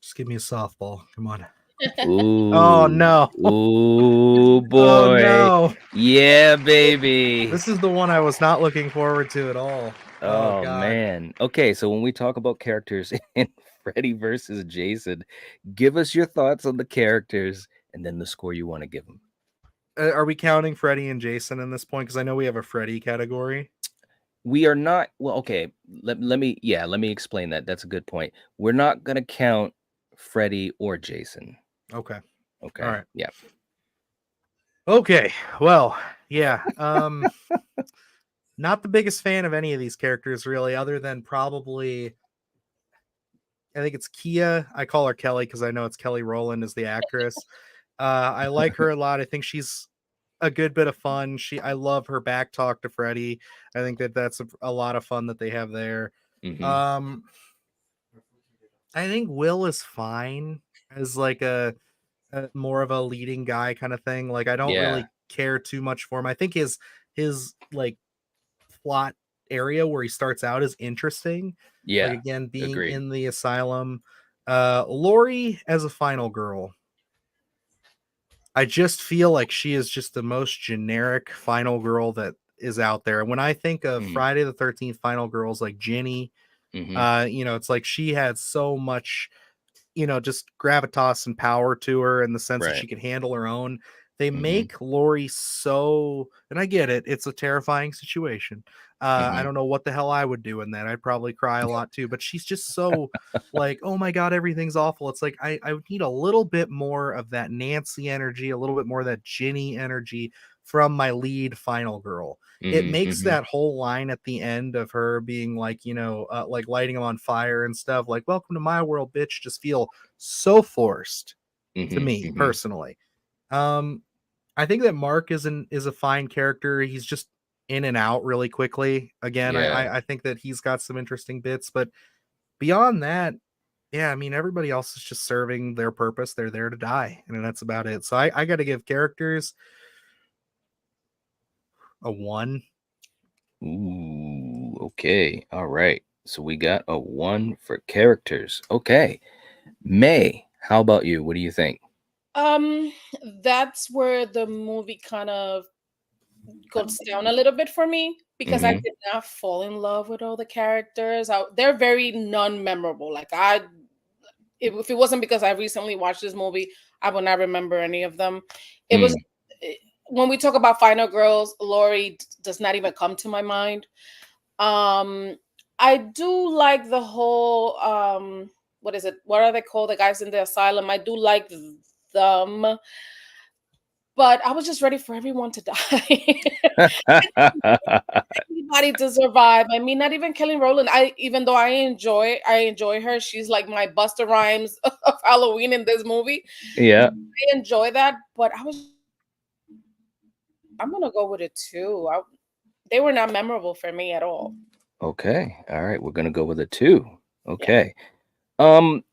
Just give me a softball. Come on. Ooh. Oh no. Ooh, boy. Oh no. Yeah, baby. This is the one I was not looking forward to at all. Oh Oh god. man. Okay, so when we talk about characters in Freddy versus Jason, give us your thoughts on the characters and then the score you want to give them. Are we counting Freddy and Jason in this point? Because I know we have a Freddy category. We are not well, okay. Let me explain that. That's a good point. We're not gonna count Freddy or Jason. Okay. Okay. All right. Yeah. Okay. Well, yeah. Not the biggest fan of any of these characters, really, other than probably I think it's Kia. I call her Kelly because I know it's Kelly Rowland as the actress. I like her a lot. I think she's a good bit of fun. I love her back talk to Freddy. I think that's a lot of fun that they have there. Mhm. I think Will is fine as like a more of a leading guy kind of thing. Like I don't Yeah. really care too much for him. I think his like plot area where he starts out is interesting. Yeah. Like again, being Agreed. in the asylum. Lori as a final girl. I just feel like she is just the most generic final girl that is out there. When I think of Friday the 13th final girls like Ginny, it's like she had so much, just gravitas and power to her in the sense that Right. she could handle her own. They make Lori so, and I get it, it's a terrifying situation. I don't know what the hell I would do in that. I'd probably cry a lot too, but she's just so like, oh my God, everything's awful. It's like, I would need a little bit more of that Nancy energy, a little bit more of that Ginny energy from my lead final girl. It makes that whole line at the end of her being like, like lighting them on fire and stuff, like, welcome to my world, bitch, just feel so forced to me personally. I think that Mark is a fine character. He's just in and out really quickly. Again, Yeah. I think that he's got some interesting bits, but beyond that, yeah, I mean, everybody else is just serving their purpose. They're there to die, and that's about it. So I got to give characters a 1. Ooh, okay. All right. So we got a 1 for characters. Okay. May, how about you? What do you think? That's where the movie kind of goes down a little bit for me because I did not fall in love with all the characters. They're very non-memorable. Like if it wasn't because I recently watched this movie, I would not remember any of them. It was when we talk about Final Girls, Lori does not even come to my mind. I do like the whole what is it? What are they called? The guys in the asylum. I do like them. but I was just ready for everyone to die. Anybody to survive. I mean, not even Kelly Rowland. Even though I enjoy her. She's like my Busta Rhymes of Halloween in this movie. Yeah. I enjoy that, but I'm gonna go with a two. They were not memorable for me at all. Okay. All right. We're gonna go with a 2. Yeah. Okay. Um,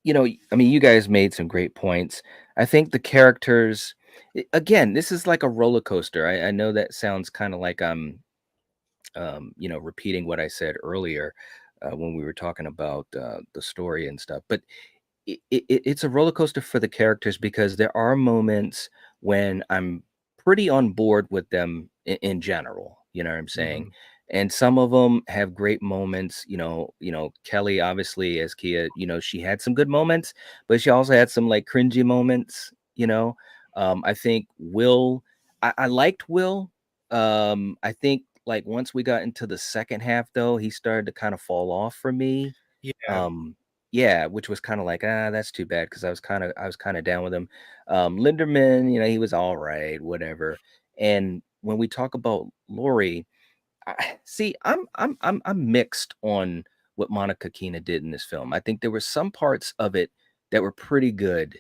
I mean, you guys made some great points. I think the characters, again, this is like a roller coaster. I know that sounds kind of like I'm, repeating what I said earlier when we were talking about the story and stuff. But it's a roller coaster for the characters because there are moments when I'm pretty on board with them in general. You know what I'm saying? Mhm. And some of them have great moments. Kelly, obviously, as Kia, she had some good moments, but she also had some like cringy moments. I think Will, I liked Will. I think like once we got into the second half, though, he started to kind of fall off for me. Yeah. Um, yeah, which was kind of like, that's too bad because I was kind of down with him. Linderman, he was all right, whatever. And when we talk about Lori, see, I'm mixed on what Monica Keena did in this film. I think there were some parts of it that were pretty good,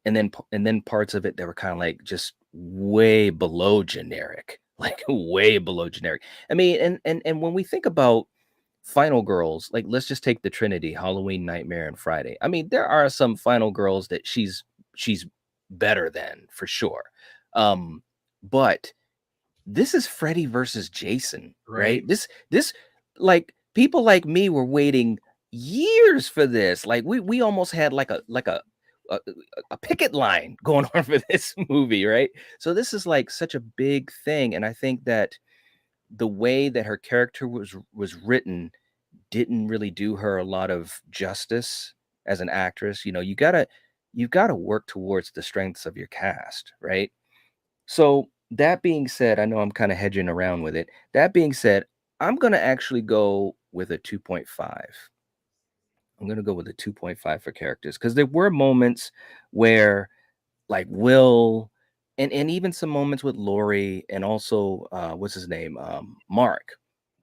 and then parts of it that were kind of like just way below generic, like way below generic. I mean, and when we think about final girls, like let's just take the Trinity, Halloween, Nightmare, and Friday. I mean, there are some final girls that she's better than for sure. But this is Freddy versus Jason, Right. right? This like people like me were waiting years for this. Like we almost had a, a picket line going on for this movie, right? So this is like such a big thing, and I think that the way that her character was written didn't really do her a lot of justice as an actress. You've got to work towards the strengths of your cast, right? So that being said, I know I'm kind of hedging around with it. That being said, I'm going to actually go with a 2.5. I'm going to go with a 2.5 for characters because there were moments where like Will and even some moments with Lori and also what's his name? Mark.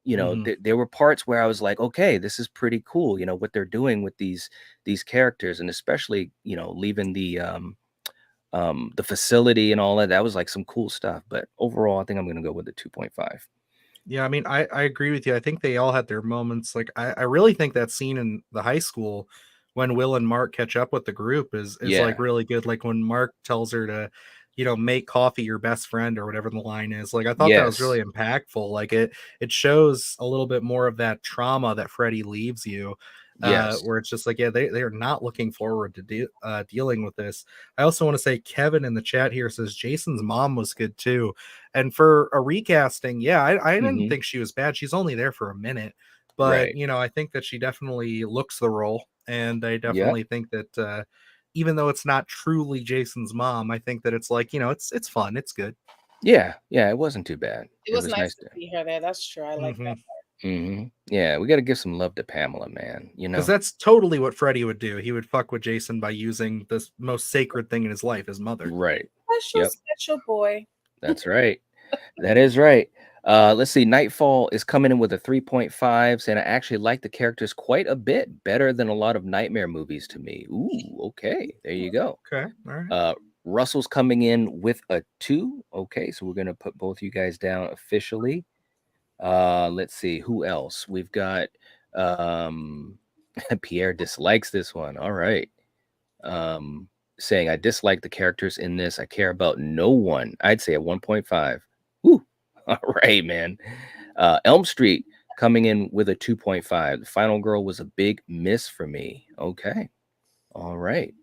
Mhm. There were parts where I was like, okay, this is pretty cool, what they're doing with these characters, and especially, leaving the facility and all that. That was like some cool stuff. But overall, I think I'm gonna go with the 2.5. Yeah, I mean, I agree with you. I think they all had their moments. Like, I really think that scene in the high school when Will and Mark catch up with the group is like Yeah. really good. Like when Mark tells her to, make coffee your best friend or whatever the line is. Like I thought that was Yes. really impactful. Like it shows a little bit more of that trauma that Freddy leaves you. Yes. Where it's just like, yeah, they are not looking forward to dealing with this. I also want to say Kevin in the chat here says Jason's mom was good too. And for a recasting, yeah, I didn't Hmm. think she was bad. She's only there for a minute, but Right. I think that she definitely looks the role, and I Yep. definitely think that even though it's not truly Jason's mom, I think that it's like it's fun, it's good. Yeah. Yeah. It wasn't too bad. It It was was nice nice to to. see her there. That's true. I like Hmm. that. Yeah. We got to give some love to Pamela, man. Because that's totally what Freddy would do. He would fuck with Jason by using this most sacred thing in his life, his mother. Right. Special, Yep. special boy. That's right. That is right. Let's see. Nightfall is coming in with a 3.5, saying I actually like the characters quite a bit better than a lot of Nightmare movies to me. Ooh, okay. There you go. Okay, all right. Uh, Russell's coming in with a 2. Okay, so we're gonna put both you guys down officially. Let's see who else. We've got um Pierre dislikes this one. All right. Um, saying I dislike the characters in this. I care about no one. I'd say a 1.5. Woo. All right, man. Elm Street coming in with a 2.5. The Final Girl was a big miss for me. Okay. All right.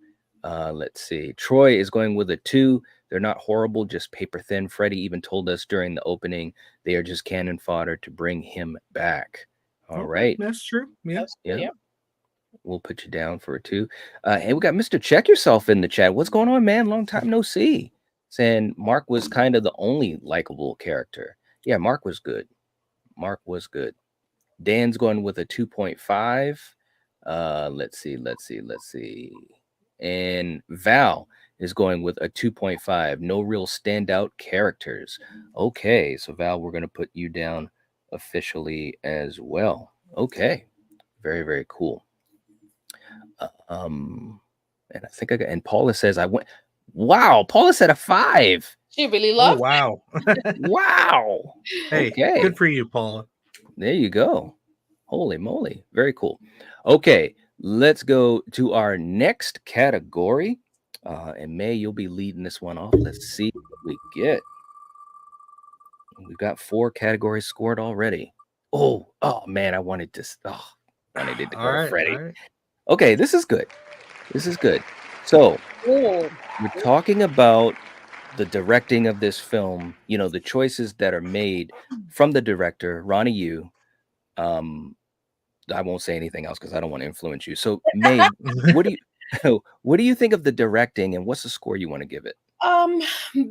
Let's see. Troy is going with a 2. They're not horrible, just paper thin. Freddy even told us during the opening they are just cannon fodder to bring him back. All Okay, right. that's true. Yeah. That's true. Yeah. Yeah. We'll put you down for a 2. Hey, we got Mr. Check Yourself in the chat. What's going on, man? Long time no see. Saying Mark was kind of the only likable character. Yeah, Mark was good. Mark was good. Dan's going with a 2.5. Let's see. And Val, is going with a 2.5. No real standout characters. Okay, so Val, we're going to put you down officially as well. Okay, very, very cool. And I think and Paula says I went. Wow, Paula said a 5. She really Oh loved wow. Wow. Hey, Okay. good for you, Paula. There you go. Holy moly. Very cool. Okay, let's go to our next category. And May, you'll be leading this one off. Let's see what we get. We've got 4 categories scored already. Oh man, I wanted to it to All go to right, Freddy. all right. Okay, this is good. This is good. So Oh, we're talking about the directing of this film, the choices that are made from the director, Ronnie Yu. I won't say anything else because I don't want to influence you. So, May, what do you what do you think of the directing, and what's the score you want to give it?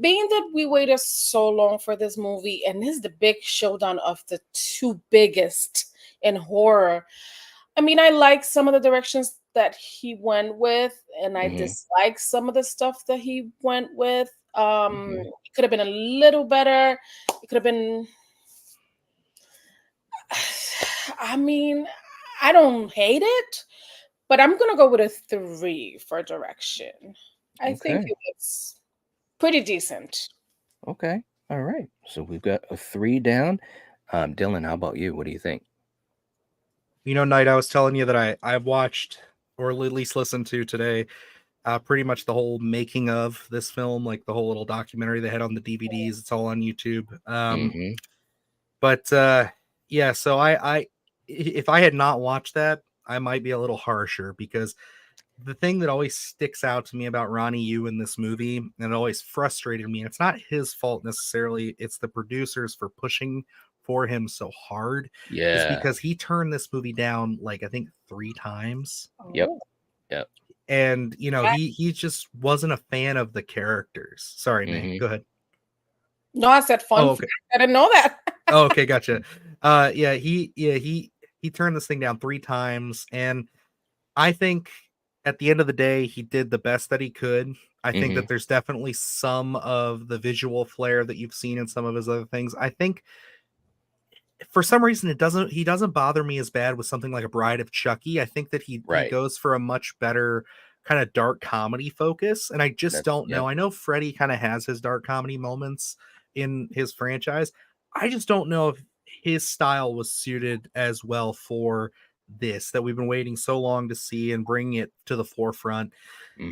being that we waited so long for this movie, and this is the big showdown of the two biggest in horror. I mean, I like some of the directions that he went with, and I Mhm, dislike some of the stuff that he went with. mhm. It could have been a little better. It could have been. I mean, I don't hate it, but I'm gonna go with a 3 for direction. I think Okay. it was pretty decent. Okay. All right. So we've got a 3 down. Dylan, how about you? What do you think? Knight, I was telling you that I've watched or at least listened to today pretty much the whole making of this film, like the whole little documentary they had on the DVDs. It's all on YouTube. Mhm. But yeah, so I if I had not watched that, I might be a little harsher because the thing that always sticks out to me about Ronnie Yu in this movie, and it always frustrated me, and it's not his fault necessarily, it's the producers for pushing for him so hard, is Yeah. because he turned this movie down like I think 3 times. Yep. Oh, Yep. And I- he just wasn't a fan of the characters. Sorry, May, Mhm. go ahead. no, I said fun. Oh, okay. I didn't know that. Oh, okay, gotcha. He turned this thing down 3 times, and I think at the end of the day, he did the best that he could. I think Mhm. that there's definitely some of the visual flair that you've seen in some of his other things. I think for some reason he doesn't bother me as bad with something like A Bride of Chucky. I think that he Right. goes for a much better kind of dark comedy focus, and I just don't Yep. know. I know Freddy kind of has his dark comedy moments in his franchise. I just don't know if his style was suited as well for this that we've been waiting so long to see and bring it to the forefront.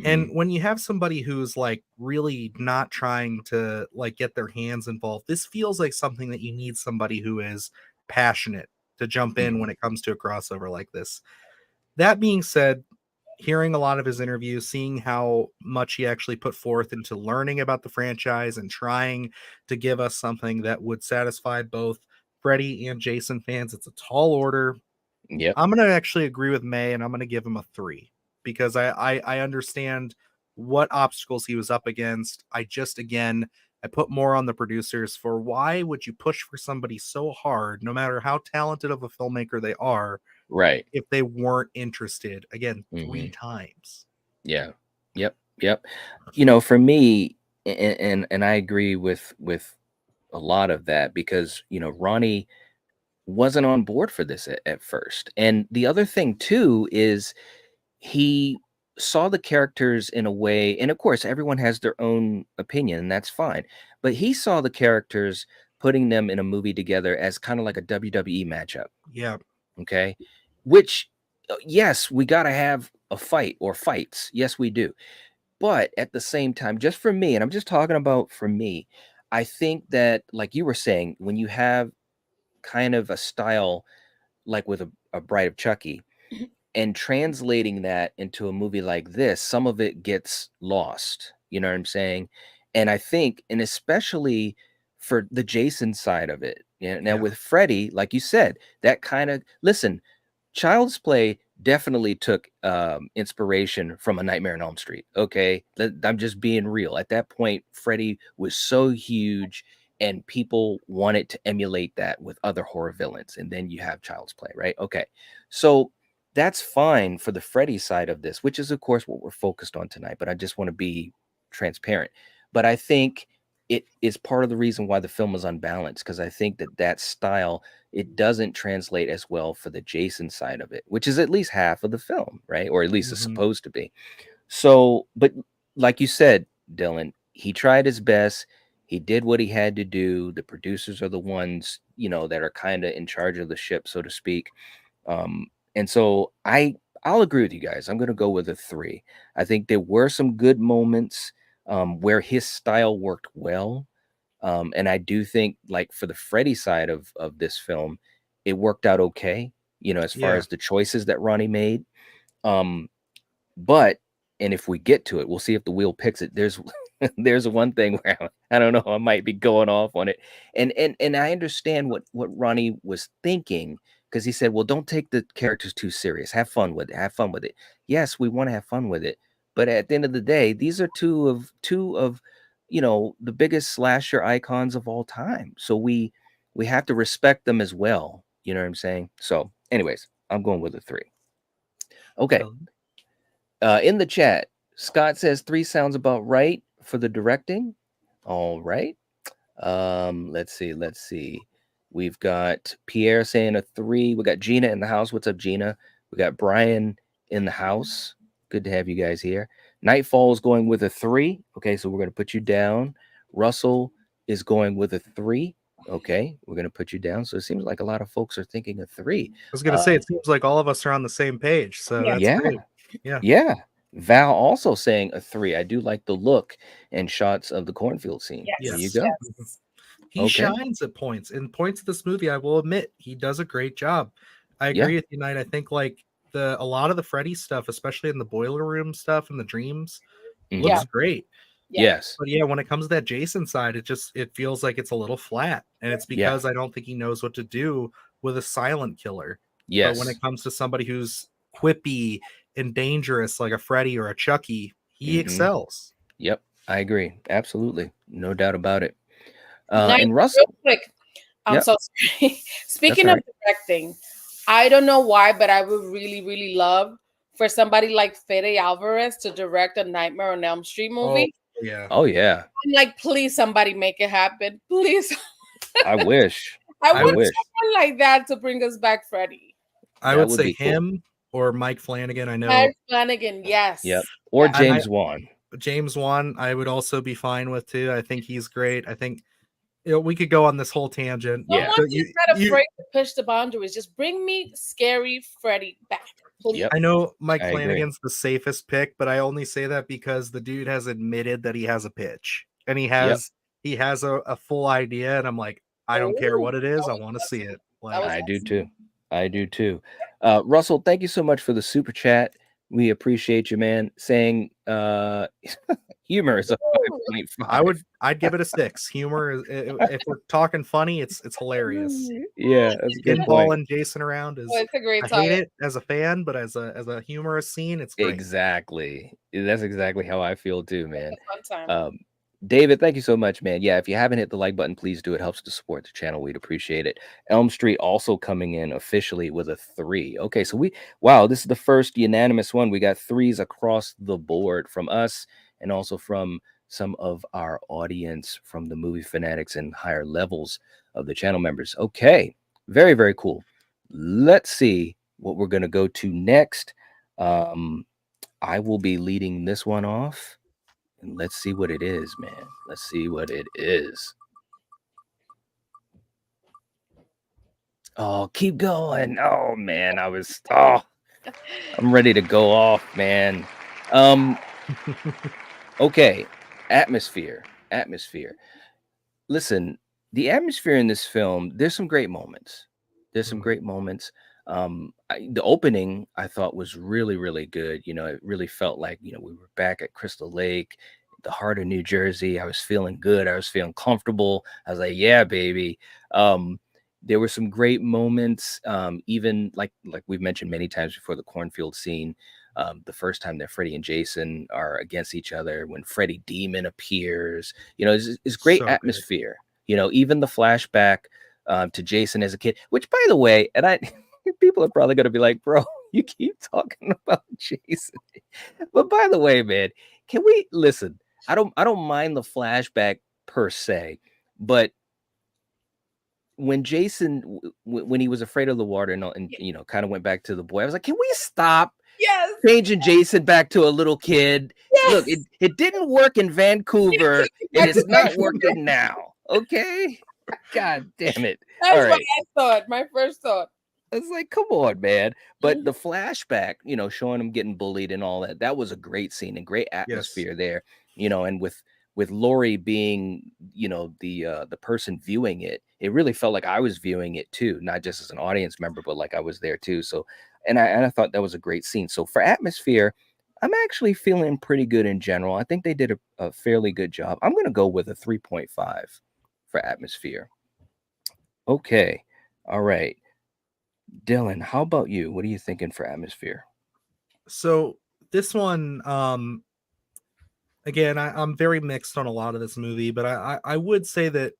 And Mhm. when you have somebody who's like really not trying to like get their hands involved, this feels like something that you need somebody who is passionate to jump in Mhm. when it comes to a crossover like this. That being said, hearing a lot of his interviews, seeing how much he actually put forth into learning about the franchise and trying to give us something that would satisfy both Freddy and Jason fans, it's a tall order. Yep. I'm gonna actually agree with May, and I'm gonna give him a 3 because I understand what obstacles he was up against. I put more on the producers for why would you push for somebody so hard, no matter how talented of a filmmaker they are, Right. if they weren't interested. Again, 3 Mhm. times. Yeah. Yep. Yep. For me, and I agree with a lot of that because Ronnie wasn't on board for this at first. And the other thing too is he saw the characters in a way, and of course everyone has their own opinion, and that's fine. But he saw the characters putting them in a movie together as kind of like a WWE matchup. Yeah, Okay. Which yes, we got to have a fight or fights. Yes, we do. But at the same time, just for me, and I'm just talking about for me, I think that, like you were saying, when you have kind of a style like with a Bride of Chucky and translating that into a movie like this, some of it gets lost. You know what I'm saying? And I think, and especially for the Jason side of it, now yeah, with Freddy, like you said, that kind of listen, Child's Play definitely took inspiration from A Nightmare on Elm Street. Okay, I'm just being real. At that point, Freddy was so huge, and people wanted to emulate that with other horror villains. And then you have Child's Play, right? Okay, so that's fine for the Freddy side of this, which is, of course, what we're focused on tonight. But I just want to be transparent. But I think it is part of the reason why the film is unbalanced, because I think that style, it doesn't translate as well for the Jason side of it, which is at least half of the film, right? Or at least it's Mhm. supposed to be. So, but like you said, Dylan, he tried his best. He did what he had to do. The producers are the ones, that are kind of in charge of the ship, so to speak. And so I'll agree with you guys. I'm going to go with a 3. I think there were some good moments where his style worked well. And I do think, like, for the Freddy side of this film, it worked out okay, as far Yeah. as the choices that Ronnie made. Um, but and if we get to it, we'll see if the wheel picks it. There's there's one thing where I don't know, I might be going off on it. And I understand what Ronnie was thinking, because he said, "Well, don't take the characters too serious. Have fun with it. Have fun with it." Yes, we want to have fun with it. But at the end of the day, these are two of the biggest slasher icons of all time. So we have to respect them as well. You know what I'm saying? So, anyways, I'm going with a 3. Okay. Dylan? In the chat, Scott says 3 sounds about right for the directing. All right. Let's see. We've got Pierre saying a 3. We got Gina in the house. What's up, Gina? We got Brian in the house. Good to have you guys here. Nightfall is going with a 3. Okay, so we're going to put you down. Russell is going with a 3. Okay, we're going to put you down. So it seems like a lot of folks are thinking a 3. I was gonna say, it seems like all of us are on the same page, so Yeah. that's Yeah. great. Yeah. Yeah. Val also saying a 3. I do like the look and shots of the cornfield scene. Yes. There you Yes. go. Yes. He Okay. shines at points. In points of this movie, I will admit, he does a great job. I Yeah. agree with you, Knight. I think like a lot of the Freddy stuff, especially in the boiler room stuff and the dreams, looks Mhm. great. Yeah. Yes. But yeah, when it comes to that Jason side, it feels like it's a little flat. And it's Yeah. because I don't think he knows what to do with a silent killer. But when Yes. it comes to somebody who's quippy and dangerous, like a Freddy or a Chucky, he Mhm. excels. Yep. I agree. Absolutely. No doubt about it. Nice. And Real Russell. quick. I'm Yep. so sorry. Speaking all of directing, I don't know why, but I would really, really love for somebody like Fede Alvarez to direct a Nightmare on Elm Street Oh movie. yeah. Oh yeah. I'm like, please, somebody make it happen. Please. I wish. I I want wish. someone like that to bring us back Freddy. I That would would say be cool. him or Mike Flanagan. I know Mike Flanagan, yes. Yep. Or Yeah. James Wan. James Wan, I would also be fine with too. I think he's great. I think we could go on this whole tangent. Yeah. Someone So who's not afraid to push the boundaries. Just bring me scary Freddy back, please. Yep. I know Mike I agree. Flanagan's the safest pick, but I only say that because the dude has admitted that he has a pitch and he has a full idea, and I'm like, I don't care what it is, I want to see it. Like, was I do awesome. too. I do too. Russell, thank you so much for the super chat. We appreciate you, man. Saying humor is a 5.5. I'd give it a 6. Humor is, if we're talking funny, it's hilarious. Yeah, that's a good point. Pinball and Jason around is, Oh, it's a great I time. hate it as a fan, but as a humorous scene, it's great. Exactly. That's exactly how I feel too, man. It's a fun time. David, thank you so much, man. Yeah, if you haven't hit the like button, please do. It helps to support the channel. We'd appreciate it. Elm Street also coming in officially with a 3. Okay, so wow, this is the first unanimous one. We got 3s across the board from us and also from some of our audience from the movie fanatics and higher levels of the channel members. Okay, very, very cool. Let's see what we're going to go to next. I will be leading this one off. And let's see what it is, man. Let's see what it is. Oh, keep going. Oh man, I'm ready to go off, man. Okay. Atmosphere. Listen, the atmosphere in this film, there's some great moments. The opening I thought was really, really good. It really felt like, we were back at Crystal Lake, the heart of New Jersey. I was feeling good. I was feeling comfortable. I was like, yeah, baby. There were some great moments. Even like we've mentioned many times before, the cornfield scene. The first time that Freddy and Jason are against each other, when Freddy Demon appears, it's great So good. atmosphere. Even the flashback to Jason as a kid, which, by the way, and people are probably going to be like, bro, you keep talking about Jason. But by the way, man, can we listen? I don't mind the flashback per se, but when Jason when he was afraid of the water and you know kind of went back to the boy, I was like, can we stop Yes. changing Jason back to a little kid? Look, Yes. it didn't work in Vancouver, and it's not Vancouver. working now. Okay, God damn it! That's All what right. I thought. My first thought. It's like, come on, man. But Mhm. the flashback, you know, showing him getting bullied and all that, that was a great scene and great Yes. atmosphere there, you know, and with Lori being, you know, the person viewing it, it really felt like I was viewing it too, not just as an audience member, but like I was there too. So and I thought that was a great scene. So for atmosphere, I'm actually feeling pretty good in general. I think they did a fairly good job. I'm gonna go with a 3.5 for atmosphere. Okay. All right. Dylan, how about you? What are you thinking for atmosphere? So this one, again, I'm very mixed on a lot of this movie, but I would say that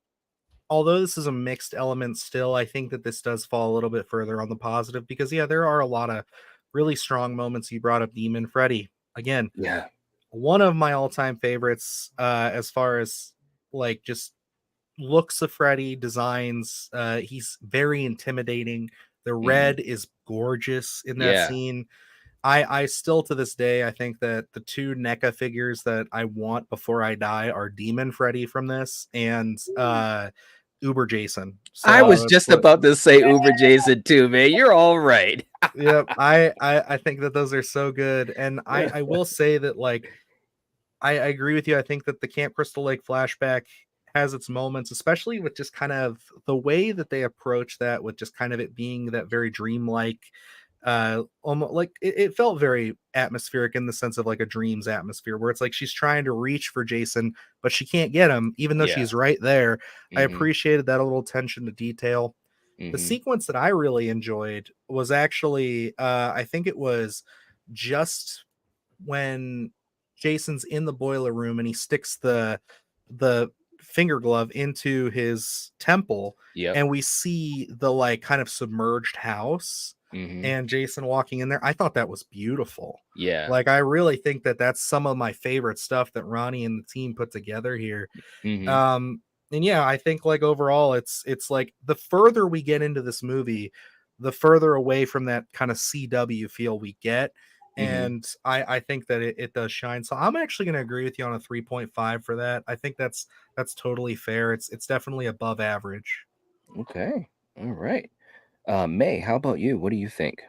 although this is a mixed element still, I think that this does fall a little bit further on the positive because yeah, there are a lot of really strong moments. You brought up Demon Freddy. Again, Yeah. one of my all-time favorites as far as like just looks of Freddy, designs. He's very intimidating. The red is gorgeous in that Yeah. scene. I still to this day I think that the two NECA figures that I want before I die are Demon Freddy from this and Uber Jason. I was So just about to say Uber Jason too, man. You're all right. yep, I think that those are so good. And I will say that like I agree with you. I think that the Camp Crystal Lake flashback has its moments, especially with just kind of the way that they approach that, with just kind of it being that very dreamlike, almost like it felt very atmospheric in the sense of like a dreams atmosphere, where it's like she's trying to reach for Jason, but she can't get him, even though Yeah. she's right there. I Mhm. appreciated that little attention to detail. The Mhm. sequence that I really enjoyed was actually, I think it was just when Jason's in the boiler room and he sticks the finger glove into his temple Yep. and we see the like kind of submerged house Mhm. and Jason walking in there. I thought that was beautiful. Yeah. Like I really think that that's some of my favorite stuff that Ronnie and the team put together here. Mhm. And yeah, I think like overall it's like the further we get into this movie, the further away from that kind of CW feel we get. Mhm. And I think that it does shine. So I'm actually going to agree with you on a 3.5 for that. I think that's totally fair. It's definitely above average. Okay. All right. May, how about you? What do you think?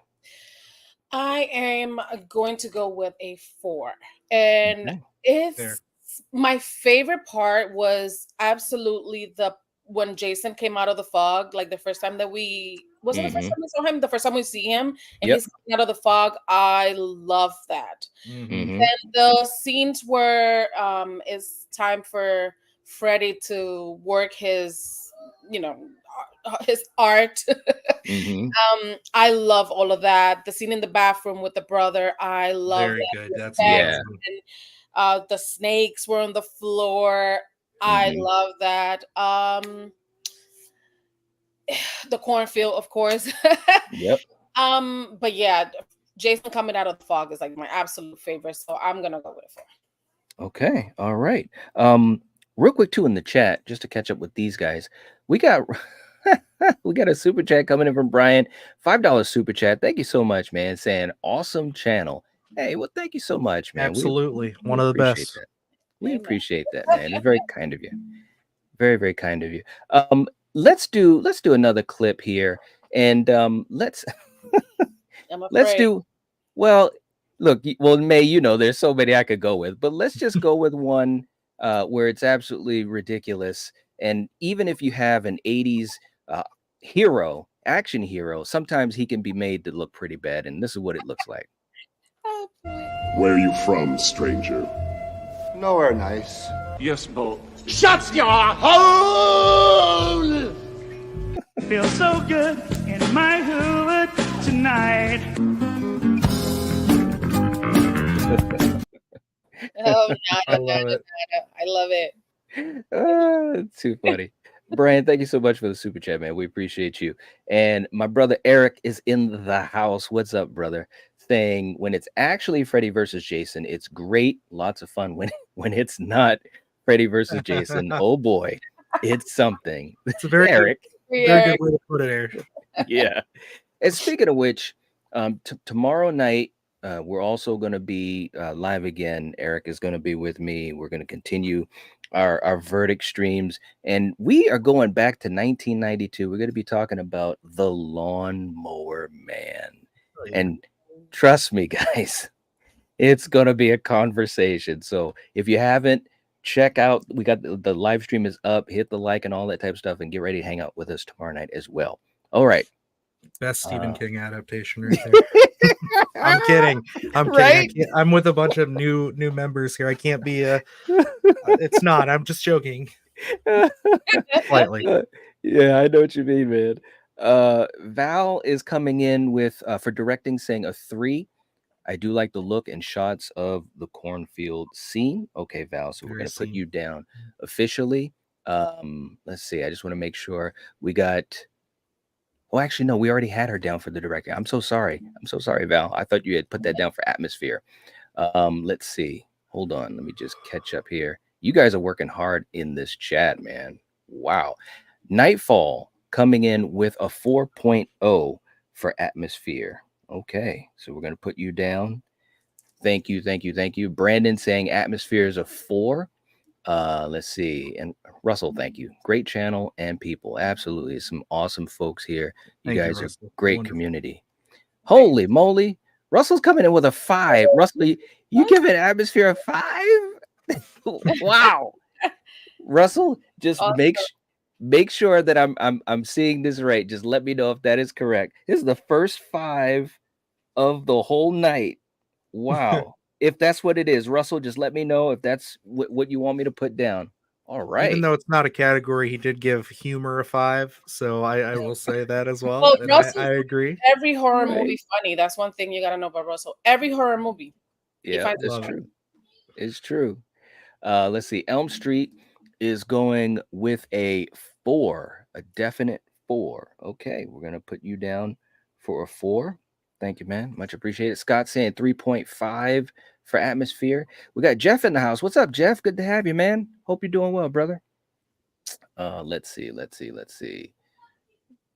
I am going to go with a 4. And Okay. Fair. it's my favorite part was absolutely the when Jason came out of the fog, like the first time that we was it the first Mhm. time we saw him, the first time we see him, and Yep. he's coming out of the fog. I love that. Mhm. Mhm. And the scenes where it's time for Freddy to work his, you know, his art. Mhm. I love all of that. The scene in the bathroom with the brother, I love Very that. good. The That's effects Yeah. awesome. and the snakes were on the floor. I Mhm. love that. The cornfield, of course. Yep. But yeah, Jason coming out of the fog is like my absolute favorite. So I'm gonna go with it. Okay. All right. Real quick too in the chat, just to catch up with these guys, we got we got a super chat coming in from Brian, $5 super chat. Thank you so much, man. Saying awesome channel. Hey, well, thank you so much, man. Absolutely. We One of the appreciate best. that. We Amen. appreciate that, man. It's very kind of you. Very, very kind of you. Let's do another clip here, and let's I'm let's afraid. do well. Look, well, May, you know, there's so many I could go with, but let's just go with one where it's absolutely ridiculous. And even if you have an '80s hero, action hero, sometimes he can be made to look pretty bad. And this is what it looks like. Oh, boy. Where are you from, stranger? Nowhere nice. Yes, Bo. Shut your hole! Feel so good in my hood tonight. Oh, I love it. I love it. It's too funny. Brian, thank you so much for the super chat, man. We appreciate you. And my brother Eric is in the house. What's up, brother? saying when it's actually Freddy versus Jason, it's great, lots of fun. When it's not Freddy versus Jason, oh boy, it's something. It's a very Eric, very good way to put it, Eric. yeah. And speaking of which, tomorrow night we're also going to be live again. Eric is going to be with me. We're going to continue our verdict streams, and we are going back to 1992. We're going to be talking about the Lawnmower Man, and trust me, guys, it's going to be a conversation. So if you haven't, check out. We got the live stream is up. Hit the like and all that type of stuff, and get ready to hang out with us tomorrow night as well. All right. Best Stephen King adaptation right there. I'm kidding. I'm Right? kidding. I'm with a bunch of new members here. I can't be it's not. I'm just joking. Slightly. Yeah, I know what you mean, man. Val is coming in with for directing saying a 3. I do like the look and shots of the cornfield scene. Okay, Val, so we're Very gonna put scene. you down officially. Let's see. I just want to make sure we got. Oh, actually, no, we already had her down for the directing. I'm so sorry. I'm so sorry, Val. I thought you had put that down for atmosphere. Let's see. Hold on. Let me just catch up here. You guys are working hard in this chat, man. Wow. Nightfall coming in with a 4.0 for atmosphere. Okay, so we're gonna put you down. Thank you, thank you, thank you. Brandon saying atmosphere is a 4. Let's see. And Russell, thank you. Great channel and people. Absolutely. Some awesome folks here. You Thank you, guys are Russell. great Wonderful. community. Holy moly. Russell's coming in with a 5. Russell, you give an atmosphere a 5? Wow. Russell, just Awesome. make sure that I'm seeing this right. Just let me know if that is correct. This is the first 5 of the whole night. Wow. If that's what it is, Russell, just let me know if that's what you want me to put down. All right. Even though it's not a category, he did give humor a 5, so I will say that as well. Well, And Russell, I agree. every horror Right. movie funny. That's one thing you gotta know about Russell. Every horror movie. Yeah, finds that's Love it. true. It's true. Let's see. Elm Street is going with a 4, a definite 4. Okay, we're gonna put you down for a 4. Thank you, man. Much appreciated. Scott saying 3.5 for atmosphere. We got Jeff in the house. What's up, Jeff? Good to have you, man. Hope you're doing well, brother. Let's see. We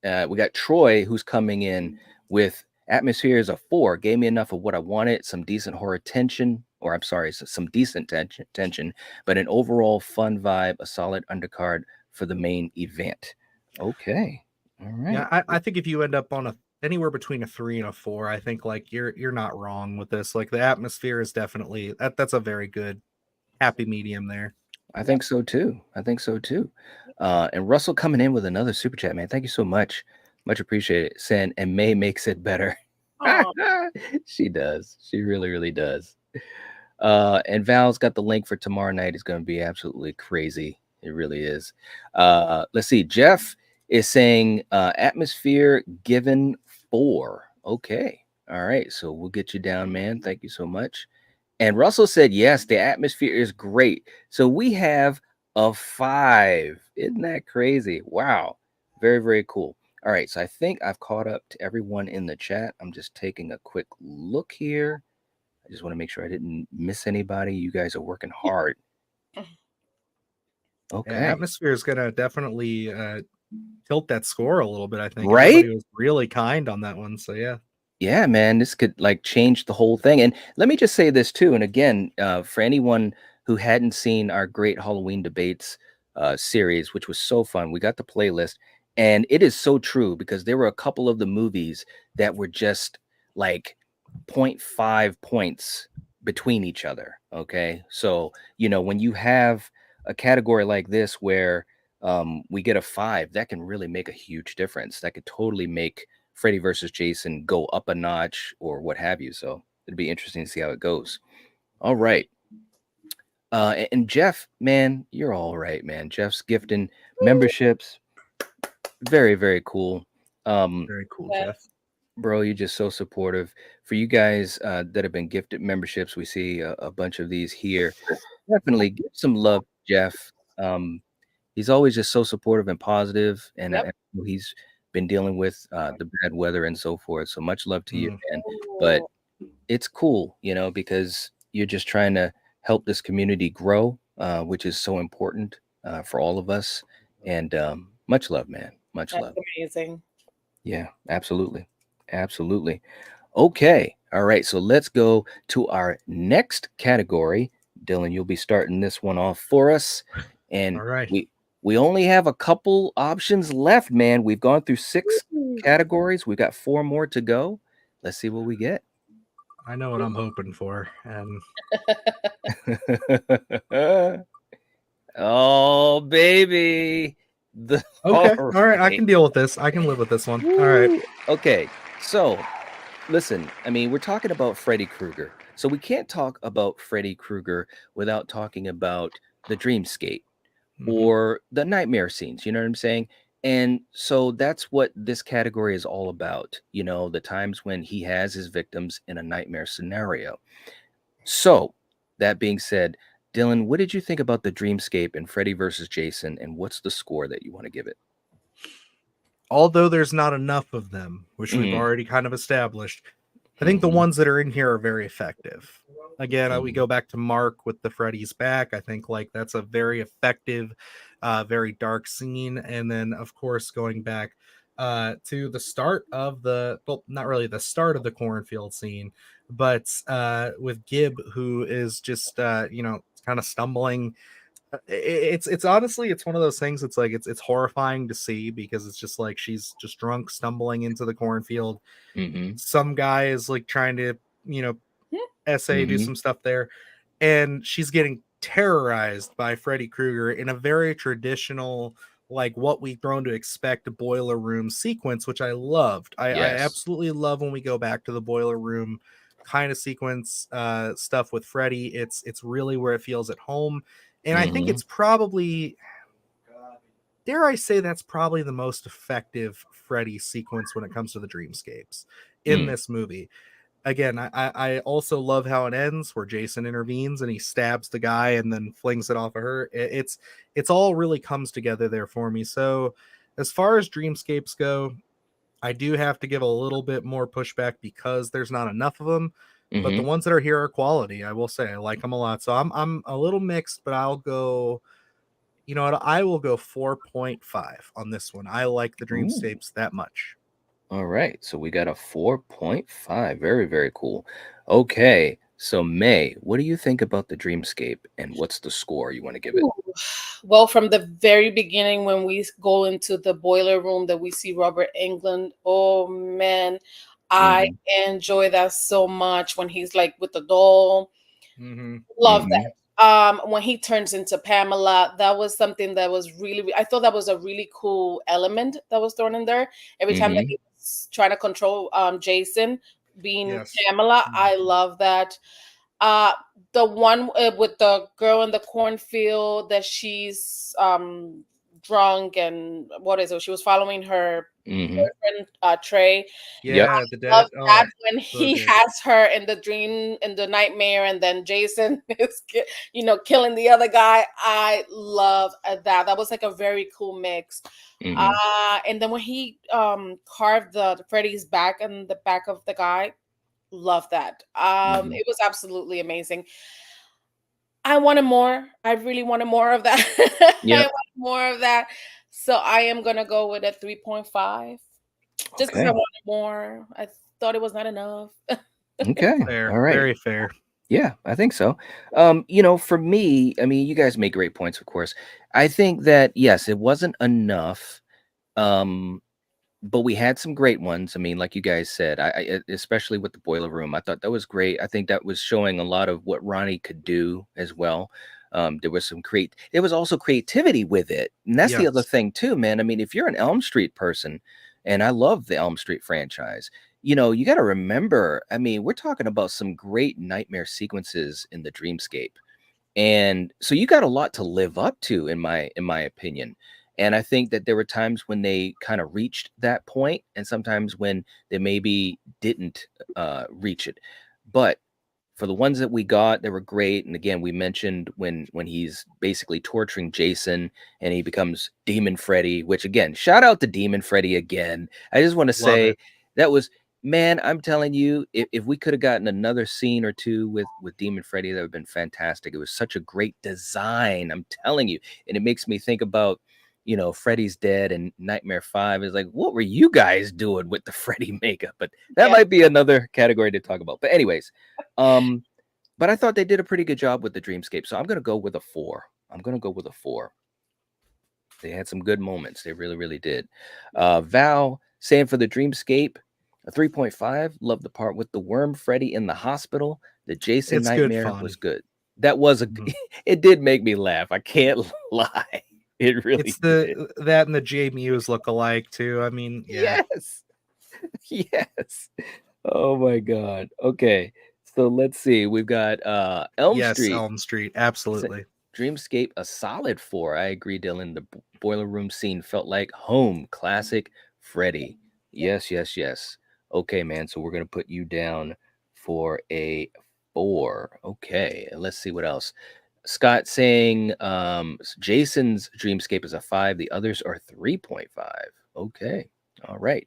got Troy who's coming in with atmosphere is a 4. Gave me enough of what I wanted, some decent horror tension, or I'm sorry, some decent tension, but an overall fun vibe, a solid undercard for the main event. Okay. All right. Yeah, I think if you end up on anywhere between a 3 and a 4, I think like you're not wrong with this. Like the atmosphere is definitely that's a very good happy medium there. I think so too. And Russell coming in with another super chat, man. Thank you so much. Much appreciated. Saying, and May makes it better. Aw. She does. She really, really does. And Val's got the link for tomorrow night. It's going to be absolutely crazy. It really is. Let's see. Jeff is saying atmosphere given 4. Okay. All right. So we'll get you down, man. Thank you so much. And Russell said, yes, the atmosphere is great. So we have a 5. Isn't that crazy? Wow. Very, very cool. All right. So I think I've caught up to everyone in the chat. I'm just taking a quick look here. I just want to make sure I didn't miss anybody. You guys are working hard. Okay. Yeah, atmosphere is gonna definitely tilt that score a little bit. I think Right? everybody was really kind on that one. So yeah. Yeah, man, this could like change the whole thing. And let me just say this too. And again, for anyone who hadn't seen our great Halloween debates series, which was so fun, we got the playlist, and it is so true because there were a couple of the movies that were just like 0.5 points between each other. Okay, so when you have a category like this where we get a 5, that can really make a huge difference. That could totally make Freddy versus Jason go up a notch or what have you. So it'd be interesting to see how it goes. All right. And Jeff, man, you're all right, man. Jeff's gifting memberships. Very, very cool. Very cool, Yes. Jeff. Bro, you're just so supportive. For you guys that have been gifted memberships, we see a bunch of these here. Definitely give some love, Jeff. He's always just so supportive and positive, and Yep. he's been dealing with the bad weather and so forth. So much love to you, man. But it's cool, you know, because you're just trying to help this community grow, which is so important for all of us. And much love, man. Much That's love. amazing. Yeah, absolutely. Absolutely. Okay. All right. So let's go to our next category. Dylan, you'll be starting this one off for us. And All right. we only have a couple options left, man. We've gone through 6 Ooh. categories. We've got 4 more to go. Let's see what we get. I know what I'm hoping for. And Oh, baby. All okay. All right. I right. can deal with this. I can live with this one. All right. Woo. Okay. So listen, I mean, we're talking about Freddy Krueger. So we can't talk about Freddy Krueger without talking about the dreamscape Mhm. or the nightmare scenes, you know what I'm saying? And so that's what this category is all about, you know, the times when he has his victims in a nightmare scenario. So, that being said, Dylan, what did you think about the dreamscape and Freddy versus Jason, and what's the score that you want to give it? Although there's not enough of them, which we've Mhm, already kind of established, I think the mhm, ones that are in here are very effective. Again, we mhm, go back to Mark with the Freddy's back. I think like that's a very effective, very dark scene. And then of course going back to the start of well, not really the start of the cornfield scene, but with Gib, who is just kind of stumbling. It's honestly it's one of those things. It's like it's horrifying to see because it's just like she's just drunk stumbling into the cornfield. mhm, Some guy is like trying to you know essay do mhm. some stuff there, and she's getting terrorized by Freddy Krueger in a very traditional, like what we've grown to expect, a boiler room sequence, which I loved. I Yes. absolutely love when we go back to the boiler room kind of sequence stuff with Freddy. It's really where it feels at home, and I think Mhm, it's probably, dare I say, that's probably the most effective Freddy sequence when it comes to the dreamscapes in mm, this movie. Again, I also love how it ends where Jason intervenes and he stabs the guy and then flings it off of her. It's all really comes together there for me. So as far as dreamscapes go, I do have to give a little bit more pushback because there's not enough of them. But the mhm. ones that are here are quality. I will say I like them a lot. So I'm a little mixed, but I'll go. You know what? I will go 4.5 on this one. I like the Ooh, dreamscapes that much. all right. So we got a 4.5. Very, very cool. Okay. So May, what do you think about the dreamscape and what's the score you want to give it? Ooh. Well, from the very beginning, when we go into the boiler room that we see Robert Englund, oh man, I Mhm, enjoy that so much when he's like with the doll. Mm-hmm. Love mhm, that. When he turns into Pamela, that was something that was really, I thought that was a really cool element that was thrown in there. Every time that mhm, he was trying to control Jason being Yes. Pamela, Mhm. I love that. Uh, the one with the girl in the cornfield that she's drunk and what is it? She was following her mhm. boyfriend Trey. Yep. Yeah, the Love dead. that Oh, when so he good. has her in the dream, in the nightmare, and then Jason is, killing the other guy. I love that. That was like a very cool mix. Mhm, And then when he carved the Freddy's back and the back of the guy, love that. mhm. It was absolutely amazing. I wanted more. I really wanted more of that. I Yep. want more of that. So I am gonna go with a 3.5 just because I Okay. wanted more. I thought it was not enough. Okay. Fair, All right. very fair. Yeah, I think so. For me, I mean, you guys make great points, of course. I think that yes, it wasn't enough. Um, but we had some great ones. I mean, like you guys said, especially with the boiler room, I thought that was great. I think that was showing a lot of what Ronnie could do as well. There was also creativity with it, and that's the other Yes. thing too, man. I mean, if you're an Elm Street person, and I love the Elm Street franchise, you got to remember. I mean, we're talking about some great nightmare sequences in the Dreamscape, and so you got a lot to live up to in my opinion. And I think that there were times when they kind of reached that point and sometimes when they maybe didn't reach it. But for the ones that we got, they were great. And again, we mentioned when he's basically torturing Jason and he becomes Demon Freddy, which again, shout out to Demon Freddy again. I just want to Love say it. that was Man, I'm telling you, if we could have gotten another scene or two with Demon Freddy, that would have been fantastic. It was such a great design. I'm telling you, and it makes me think about, Freddy's Dead and Nightmare 5. Is like, what were you guys doing with the Freddy makeup? But that Yeah. might be another category to talk about. But anyways, but I thought they did a pretty good job with the Dreamscape, so I'm gonna go with a 4. I'm gonna go with a 4. They had some good moments. They really, really did. Val saying for the Dreamscape, a 3.5. Love the part with the worm Freddy in the hospital. The Jason It's good nightmare was fun. good. That was Mhm. it did make me laugh. I can't lie. It really It's did. that and the J Muse look alike too. I mean, yeah. Yes. Yes. Oh my God. Okay. So let's see. We've got Elm Yes, Street. Elm Street, absolutely. Dreamscape, a solid 4. I agree, Dylan. The boiler room scene felt like home. Classic Freddy. Yes, yes, yes. Okay, man. So we're gonna put you down for a 4. Okay, and let's see what else. Scott saying Jason's Dreamscape is a 5. The others are 3.5. Okay. All right.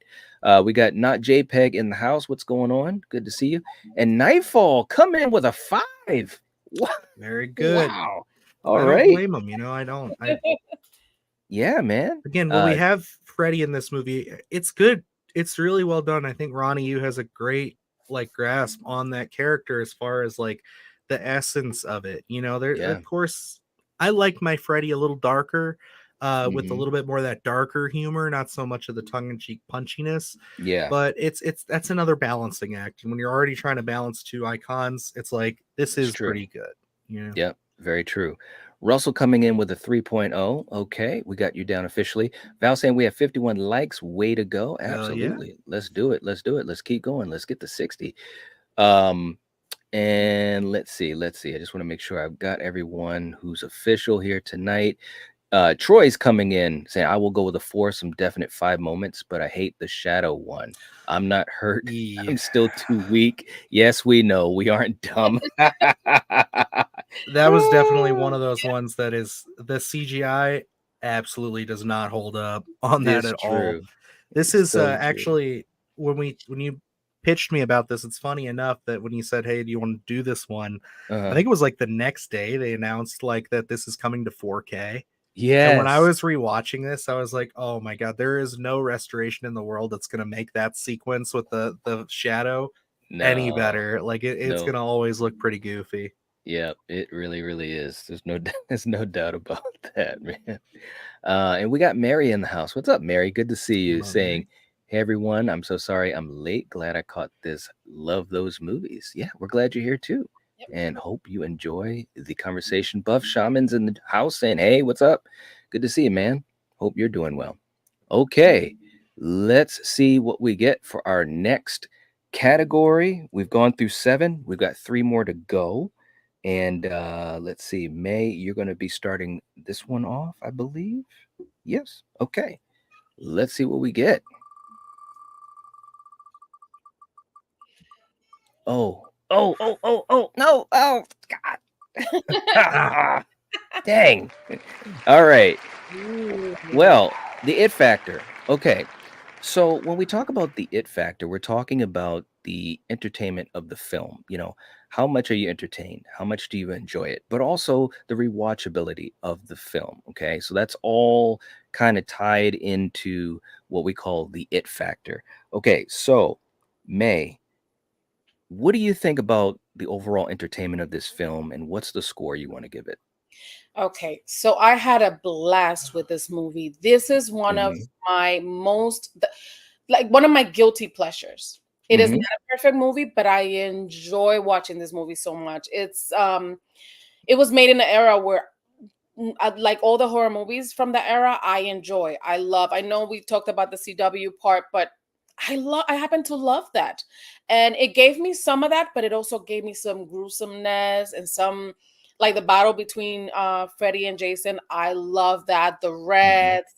We got not JPEG in the house. What's going on? Good to see you. And Nightfall come in with a 5. Wow. Very good. Wow. All I don't right. blame him, I don't. Yeah, man. Again, when we have Freddy in this movie, it's good. It's really well done. I think Ronnie Yu has a great grasp on that character as far as the essence of it. There Yeah. of course I like my Freddy a little darker, with a Mhm. little bit more of that darker humor, not so much of the tongue-in-cheek punchiness. Yeah. But it's that's another balancing act. And when you're already trying to balance two icons, it's like this It's is true. pretty good. Yep. Very true. Russell coming in with a 3.0. Okay, we got you down officially. Val saying we have 51 likes. Way to go. Hell yeah. Absolutely. Let's do it. Let's do it. Let's keep going. Let's get to 60. And let's see. I just want to make sure I've got everyone who's official here tonight. Troy's coming in saying I will go with a 4, some definite 5 moments, but I hate the shadow one. I'm not hurt. Yeah. I'm still too weak. Yes, we know we aren't dumb. That was definitely one of those ones that is the CGI absolutely does not hold up on that It's at all. true. This It's is so true. actually when you pitched me about this, it's funny enough that when you said, "Hey, do you want to do this one?" I Uh-huh. think it was like the next day they announced that this is coming to 4K. And when I Yes. was rewatching this, I was like, "Oh my god, there is no restoration in the world that's going to make that sequence with the shadow any No. better. It's No. going to always look pretty goofy." Yeah, it really, really is. There's no doubt about that, man. And we got Mary in the house. What's up, Mary? Good to see you. Hello, Saying, Mary. "Hey everyone, I'm so sorry I'm late. Glad I caught this. Love those movies." Yeah, we're glad you're here too. Yep. And hope you enjoy the conversation. Buff Shaman's in the house saying, "Hey, what's up? Good to see you, man. Hope you're doing well." Okay, let's see what we get for our next category. We've gone through 7. We've got 3 more to go. And let's see, May, you're going to be starting this one off, I believe. Yes. Okay. Let's see what we get. Oh, no. Oh, God. Dang. All right. Well, the it factor. Okay. So when we talk about the it factor, we're talking about the entertainment of the film. How much are you entertained? How much do you enjoy it? But also the rewatchability of the film. Okay. So that's all kind of tied into what we call the it factor. Okay. So, May, what do you think about the overall entertainment of this film and what's the score you want to give it? Okay, so I had a blast with this movie. This is one of Mhm. my one of my guilty pleasures. It is not Mhm. a perfect movie, but I enjoy watching this movie so much. It was made in an era where like all the horror movies from the era, I enjoy. I love. I know we talked about the CW part, but I happen to love that. And it gave me some of that, but it also gave me some gruesomeness and some like the battle between Freddy and Jason. I love that. The Mhm. Reds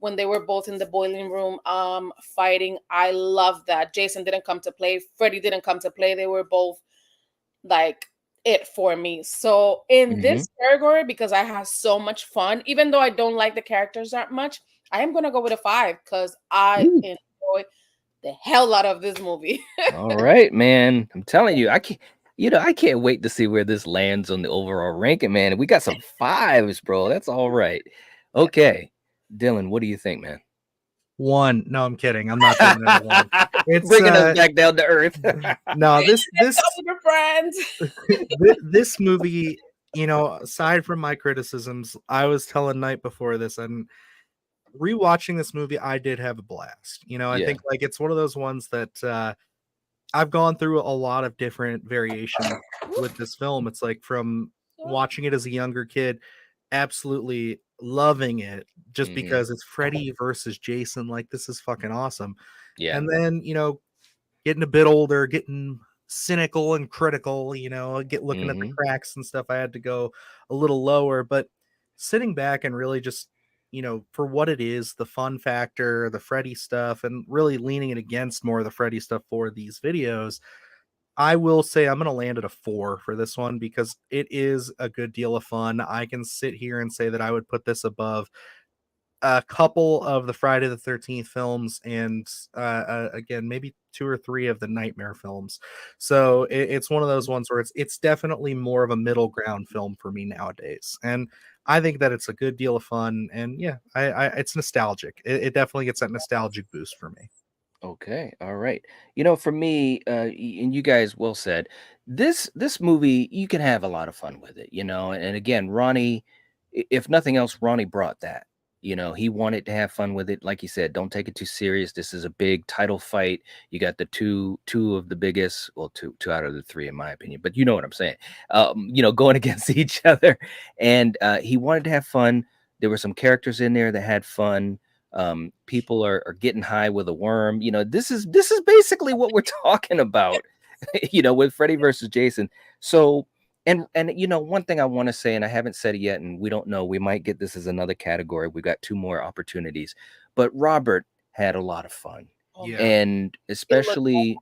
when they were both in the boiling room fighting. I love that. Jason didn't come to play. Freddy didn't come to play. They were both like it for me. So in Mhm. this category, because I had so much fun, even though I don't like the characters that much, I am gonna go with a 5 because I Ooh. enjoy the hell out of this movie. All right, man. I'm telling you, I can't wait to see where this lands on the overall ranking, man. We got some fives, bro. That's all right. Okay. Dylan, what do you think, man? 1. No, I'm kidding. I'm not putting it at 1. It's Bringing us back down to earth. no, this We're friends. this movie, you know, aside from my criticisms, I was telling Night before this, and rewatching this movie, I did have a blast. You know, I Yeah. think like it's one of those ones that I've gone through a lot of different variations with this film. It's like from watching it as a younger kid, absolutely loving it just Mhm. because it's Freddy versus Jason. Like, this is fucking awesome. Yeah. And then, you know, getting a bit older, getting cynical and critical, you know, looking at the Mhm. cracks and stuff, I had to go a little lower. But sitting back and really just, you know, for what it is, the fun factor, the Freddy stuff, and really leaning it against more of the Freddy stuff for these videos, I will say I'm going to land at a 4 for this one because it is a good deal of fun. I can sit here and say that I would put this above a couple of the Friday the 13th films and again maybe 2 or 3 of the Nightmare films. So it's one of those ones where it's definitely more of a middle ground film for me nowadays. And I think that it's a good deal of fun, and yeah, I it's nostalgic. It definitely gets that nostalgic boost for me. Okay, all right. For me, and you guys well said, this movie you can have a lot of fun with it. And again, Ronnie, if nothing else, Ronnie brought that. He wanted to have fun with it. Like he said, don't take it too serious. This is a big title fight. You got the two of the biggest, well, two out of the three, in my opinion. But you know what I'm saying. Going against each other, and he wanted to have fun. There were some characters in there that had fun. People are getting high with a worm. This is basically what we're talking about. With Freddy versus Jason. So and one thing I want to say, and I haven't said it yet, and we don't know, we might get this as another category. We got 2 more opportunities, but Robert had a lot of fun. Oh, Yeah. And especially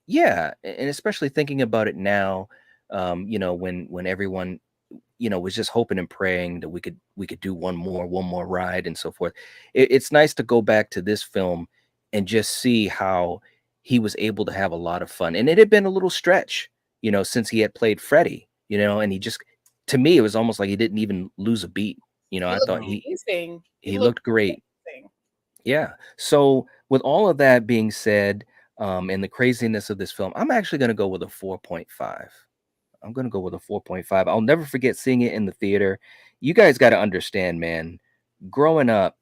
and especially thinking about it now, when everyone was just hoping and praying that we could do one more ride and so forth. It's nice to go back to this film and just see how he was able to have a lot of fun. And it had been a little stretch, since he had played Freddy, and he just, to me, it was almost like he didn't even lose a beat. I thought amazing. he looked great. Yeah. So with all of that being said, and the craziness of this film, I'm actually going to go with a 4.5. I'm going to go with a 4.5. I'll never forget seeing it in the theater. You guys got to understand, man. Growing up,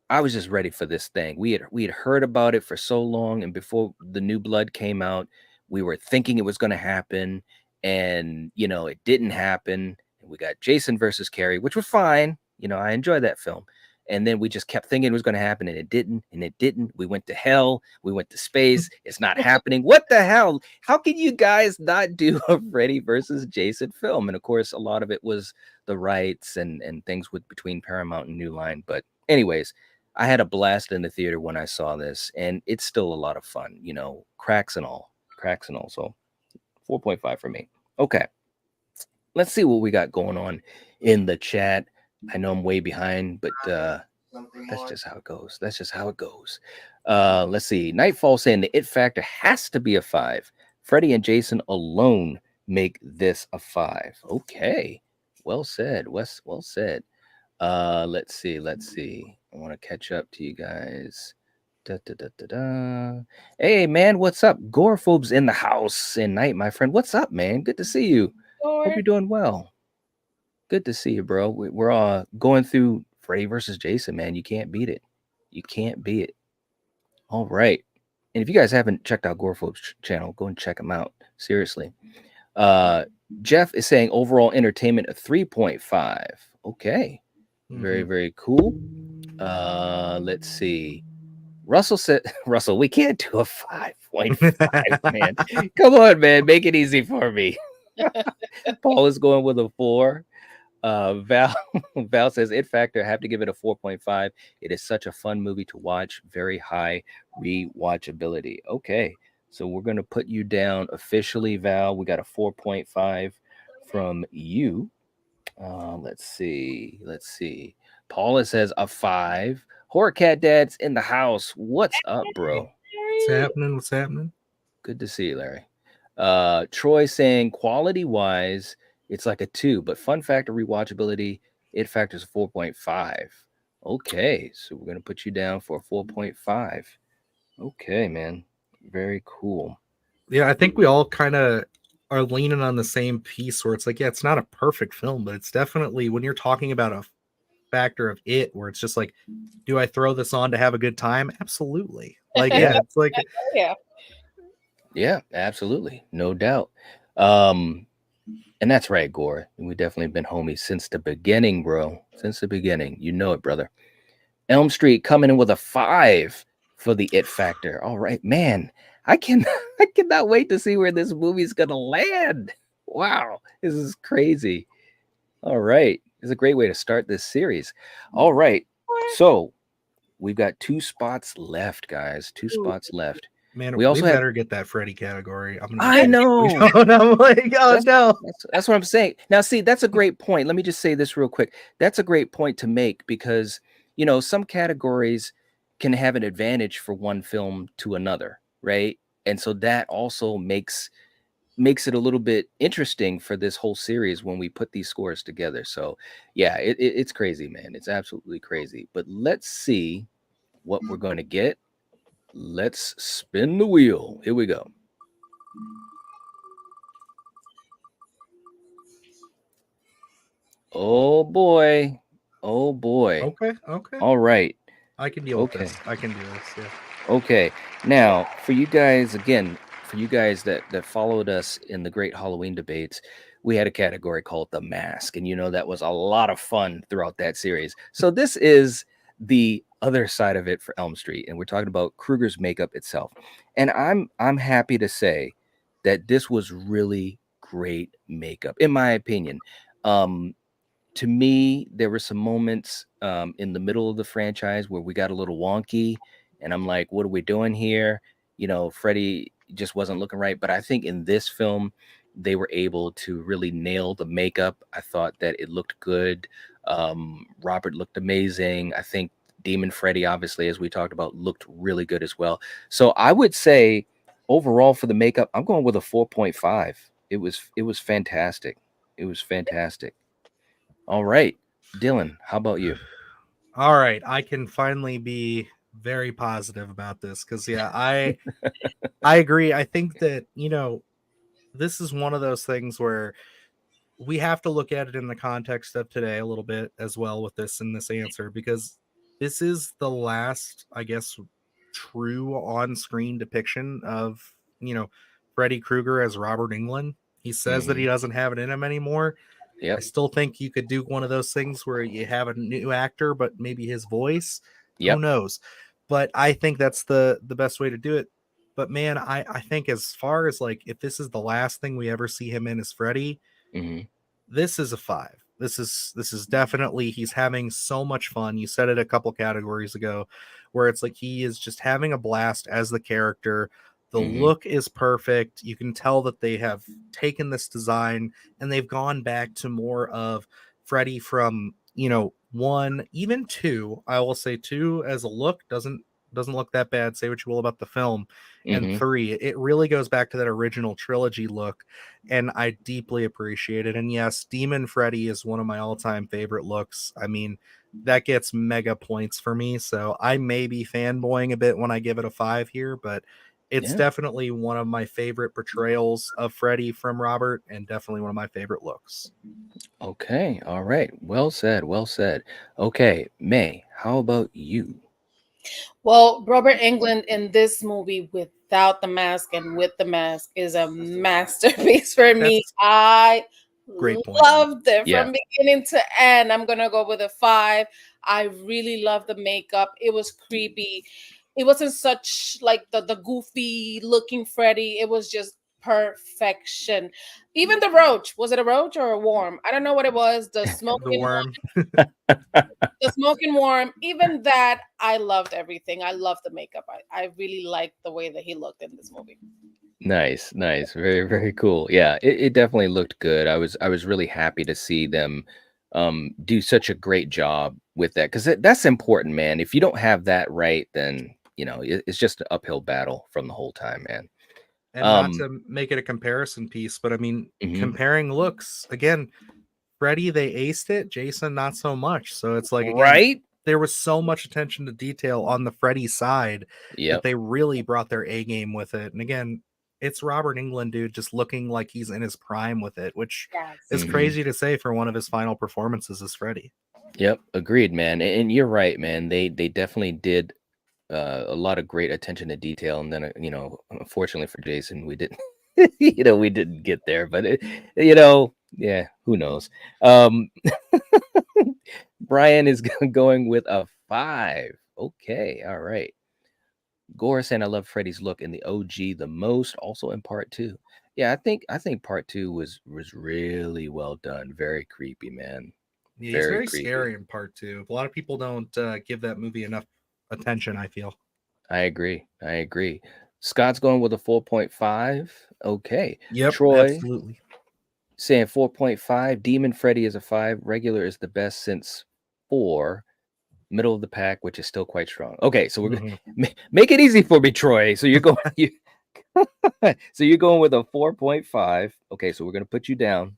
I was just ready for this thing. We had heard about it for so long, and before the New Blood came out, we were thinking it was going to happen, and it didn't happen. And we got Jason versus Carrie, which was fine. I enjoyed that film. And then we just kept thinking it was going to happen, and it didn't, and it didn't. We went to hell, we went to space. It's not happening. What the hell? How can you guys not do a Freddy versus Jason film? And of course, a lot of it was the rights and things between Paramount and New Line. But anyways, I had a blast in the theater when I saw this, and it's still a lot of fun, cracks and all. So 4.5 for me. Okay. Let's see what we got going on in the chat. I know I'm way behind, but that's just how it goes. Let's see. Nightfall saying the it factor has to be a 5. Freddy and Jason alone make this a 5. Okay. Well said. Well said. Let's see. I want to catch up to you guys. Da, da, da, da, da. Hey man, what's up? Gorophobe's in the house and night, my friend. What's up, man? Good to see you. Hope you're doing well. Good to see you, bro. We're all going through Freddy versus Jason, man. You can't beat it. You can't beat it. All right. And if you guys haven't checked out Gorophobe's channel, go and check him out. Seriously. Jeff is saying overall entertainment of 3.5. Okay. Very, very cool. Let's see. Russell said, Russell, we can't do a 5.5, man. Come on, man. Make it easy for me. Paul is going with a 4. Val says it factor, I have to give it a 4.5. It is such a fun movie to watch. Very high rewatchability. Okay. So we're going to put you down officially, Val. We got a 4.5 from you. Let's see. Paula says a 5. Horror Cat Dad's in the house. What's up, bro? What's happening? What's happening? Good to see you, Larry. Troy saying quality wise, it's like a 2, but fun factor rewatchability, it factors a 4.5. Okay, so we're gonna put you down for a 4.5. Okay, man. Very cool. Yeah, I think we all kind of are leaning on the same piece where it's like, yeah, it's not a perfect film, but it's definitely when you're talking about a factor of it where it's just like, do I throw this on to have a good time? Absolutely. Like, yeah, it's like Yeah. Yeah, absolutely. No doubt. And that's right, Gore. We definitely been homies since the beginning, bro. Since the beginning. You know it, brother. Elm Street coming in with a 5 for the it factor. All right, man. I can I cannot wait to see where this movie's gonna land. Wow, this is crazy. All right. It's a great way to start this series. All right. So we've got 2 spots left, guys. 2 spots left. man, We we also have better get that Freddy category. I'm gonna be I pissed if we know. don't. I'm like, oh That's, no. that's what I'm saying. Now, see, that's a great point. Let me just say this real quick. That's a great point to make because, some categories can have an advantage for one film to another, right? And so that also makes it a little bit interesting for this whole series when we put these scores together. So, yeah, it's crazy, man. It's absolutely crazy. But let's see what we're going to get. Let's spin the wheel. Here we go. Oh boy. Oh boy. Okay. All right. I can deal with Okay. this. I can do this. Yeah. Okay. Now, for you guys, again, for you guys that followed us in the great Halloween debates, we had a category called the mask, and that was a lot of fun throughout that series. So this is the other side of it for Elm Street, and we're talking about Krueger's makeup itself. And I'm happy to say that this was really great makeup, in my opinion. Um, to me, there were some moments in the middle of the franchise where we got a little wonky, and I'm like, what are we doing here? Freddy just wasn't looking right. But I think in this film, they were able to really nail the makeup. I thought that it looked good. Robert looked amazing. I think Demon Freddy, obviously, as we talked about, looked really good as well. So I would say overall for the makeup, I'm going with a 4.5. It was fantastic. It was fantastic. All right. Dylan, how about you? All right. I can finally be very positive about this because yeah, I agree. I think that, this is one of those things where we have to look at it in the context of today a little bit as well with this and this answer because this is the last, I guess, true on-screen depiction of, Freddy Krueger as Robert Englund. He says that he doesn't have it in him anymore. I Yep. still think you could do one of those things where you have a new actor, but maybe his voice. Who Yep. knows? But I think that's the best way to do it. But man, I think as far as like if this is the last thing we ever see him in as Freddy, hmm this is a 5. This is definitely he's having so much fun. You said it a couple categories ago where it's like he is just having a blast as the character. The hmm look is perfect. You can tell that they have taken this design and they've gone back to more of Freddy from, 1, even 2. I will say 2 as a look doesn't look that bad. Say what you will about the film. And hmm 3, it really goes back to that original trilogy look and I deeply appreciate it. And yes, Demon Freddy is one of my all-time favorite looks. I mean, that gets mega points for me. So I may be fanboying a bit when I give it a 5 here, but it's Yeah. definitely one of my favorite portrayals of Freddy from Robert and definitely one of my favorite looks. Okay. All right. Well said. Well said. Okay. May, how about you? Well, Robert Englund in this movie without the mask and with the mask is a masterpiece for me. That's I great point. loved it Yeah. from beginning to end. I'm gonna go with a 5. I really love the makeup. It was creepy. It wasn't such like the goofy looking Freddy. It was just perfection. Even the roach, was it a roach or a worm? I don't know what it was. The The smoking worm. the smoking worm, even that, I loved everything. I loved the makeup. I really liked the way that he looked in this movie. Nice. Nice. Very, very cool. Yeah, it definitely looked good. I was really happy to see them do such a great job with that because that's important, man. If you don't have that right, then it's just an uphill battle from the whole time, man. And not to make it a comparison piece, but I mean, comparing looks again, Freddy, they aced it. Jason, not so much. So it's like, again, right? there was so much attention to detail on the Freddy side that Yep. they really brought their A game with it. And again, it's Robert Englund, dude, just looking like he's in his prime with it, which is crazy to say for one of his final performances as Freddy. Yep, agreed, man. And you're right, man. They definitely did a lot of great attention to detail, and then unfortunately for Jason, we didn't, we didn't get there. But yeah, who knows? Brian is going with a 5. Okay, all right. Gore saying I love Freddy's look in the OG the most, also in part 2. Yeah, I think part 2 was really well done. Very creepy, man. Yeah, he's very scary in part 2. A lot of people don't give that movie enough attention, I feel. I agree. Scott's going with a 4.5. Okay. Yep, Troy absolutely. saying 4.5. Demon Freddy is a 5. Regular is the best since 4. Middle of the pack, which is still quite strong. Okay, so we're gonna make it easy for me, Troy. So you're going so you're going with a 4.5. Okay, so we're gonna put you down.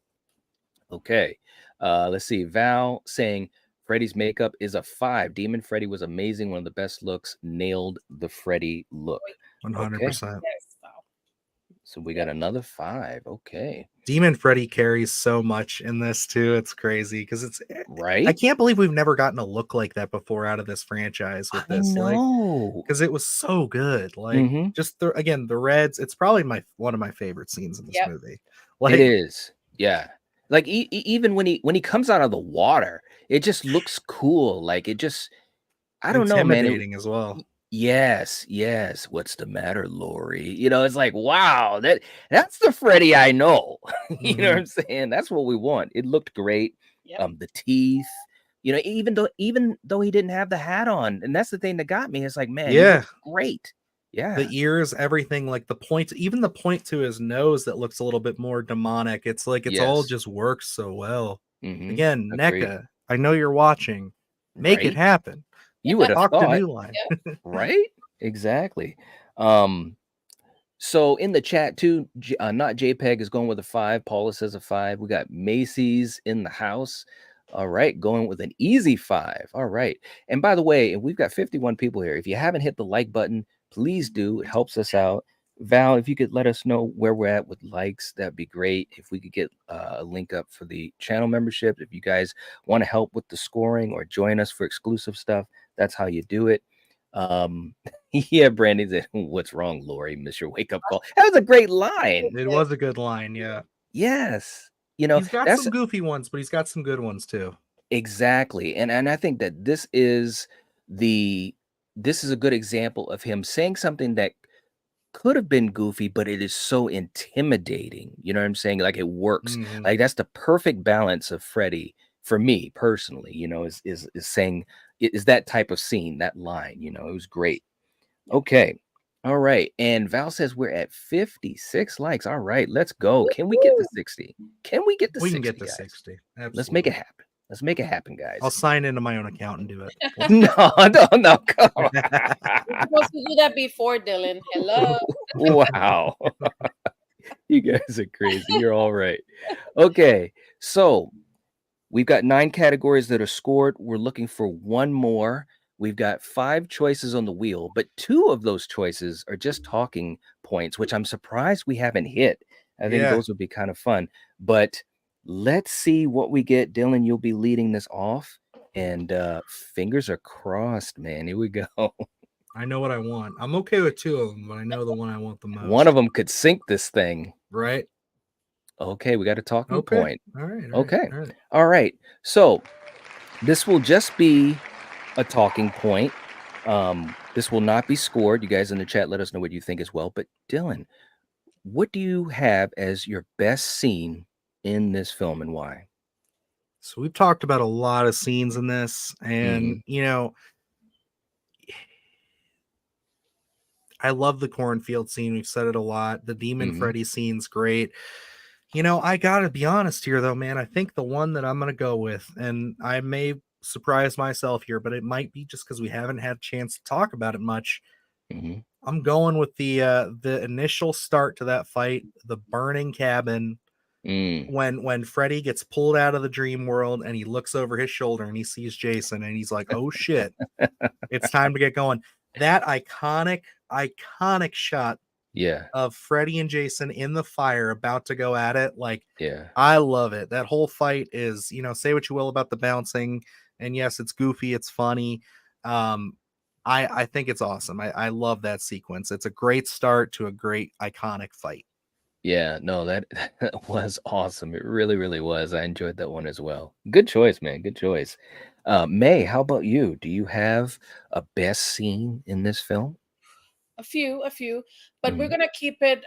Okay. Let's see. Val saying Freddy's makeup is a 5. Demon Freddy was amazing. One of the best looks. Nailed the Freddy look. 100%. So we got another 5. Okay. Demon Freddy carries so much in this too. It's crazy because it's right. I can't believe we've never gotten a look like that before out of this franchise with this. No, because it was so good. Like just the reds. It's probably one of my favorite scenes in this movie. Like it is. Yeah. Like even when he comes out of the water, it just looks cool. Like it just, I don't know, man. Intimidating as well. Yes. What's the matter, Lori? It's like, wow, that's the Freddy I know. You know what I'm saying? That's what we want. It looked great. Yep. The teeth, even though he didn't have the hat on, and that's the thing that got me. It's like, man, he looks great. Yeah, the ears, everything, like the point, even the point to his nose that looks a little bit more demonic. It's like it's all just works so well. Again, NECA, I know you're watching. Make it happen. You would have talked thought, to New Line, right? Exactly. So in the chat too, not JPEG is going with a 5. Paula says a 5. We got Macy's in the house. All right, going with an easy 5. All right. And by the way, we've got 51 people here. If you haven't hit the like button, please do. It helps us out. Val, if you could let us know where we're at with likes, that'd be great. If we could get a link up for the channel membership, if you guys want to help with the scoring or join us for exclusive stuff, that's how you do it. Yeah, Brandon said, what's wrong, Lori? Miss your wake up call. That was a great line. It was a good line. Yeah. Yes. He's got some goofy ones, but he's got some good ones too. Exactly. And I think that this is a good example of him saying something that could have been goofy, but it is so intimidating. You know what I'm saying? Like it works. Like that's the perfect balance of Freddy for me personally, is saying is that type of scene, that line, it was great. Okay. All right. And Val says we're at 56 likes. All right, let's go. Can we get to 60? Can we get to 60? We can get to guys? 60. Absolutely. Let's make it happen. Let's make it happen, guys. I'll sign into my own account and do it. No, come on. You're supposed to do that before, Dylan. Hello. Wow. You guys are crazy. You're all right. Okay. So we've got 9 categories that are scored. We're looking for one more. We've got 5 choices on the wheel, but 2 of those choices are just talking points, which I'm surprised we haven't hit. I think those would be kind of fun. But let's see what we get. Dylan, you'll be leading this off. And fingers are crossed, man. Here we go. I know what I want. I'm okay with 2 of them, but I know the one I want the most. One of them could sink this thing. Right. Okay, we got a talking point. All right. Okay. All right. So this will just be a talking point. This will not be scored. You guys in the chat, let us know what you think as well. But Dylan, what do you have as your best scene in this film and why? So we've talked about a lot of scenes in this, and I love the cornfield scene. We've said it a lot. The Demon Freddy scene's great. I gotta be honest here though, man. I think the one that I'm gonna go with, and I may surprise myself here, but it might be just because we haven't had a chance to talk about it much. Mhm. I'm going with the initial start to that fight, the burning cabin, Mm. when Freddy gets pulled out of the dream world and he looks over his shoulder and he sees Jason and he's like, "Oh shit, it's time to get going." That iconic shot Yeah, of Freddy and Jason in the fire about to go at it, like, yeah. I love it. That whole fight is, say what you will about the bouncing, and yes, it's goofy, it's funny. Um, I think it's awesome. I love that sequence. It's a great start to a great iconic fight. Yeah, no, that that was awesome. It really, really was. I enjoyed that one as well. Good choice, man. Good choice. May, how about you? Do you have a best scene in this film? A few, but we're Mhm. gonna keep it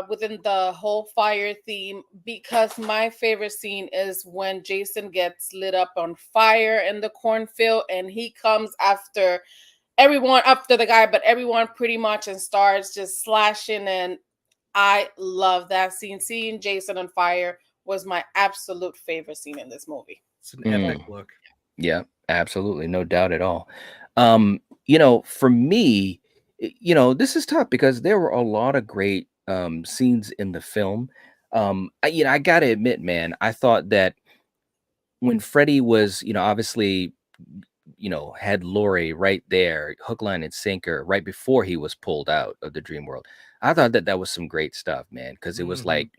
within the whole fire theme because my favorite scene is when Jason gets lit up on fire in the cornfield and he comes after everyone, after the guy, but everyone pretty much, and starts just slashing. And I love that scene. Seeing Jason on fire was my absolute favorite scene in this movie. It's an epic Mm. look. Yeah, absolutely. No doubt at all. For me, this is tough because there were a lot of great scenes in the film. I gotta admit, man, I thought that when Freddie was, obviously, had Lori right there, hook, line, and sinker, right before he was pulled out of the dream world. I thought that that was some great stuff, man, because it was Mhm. like,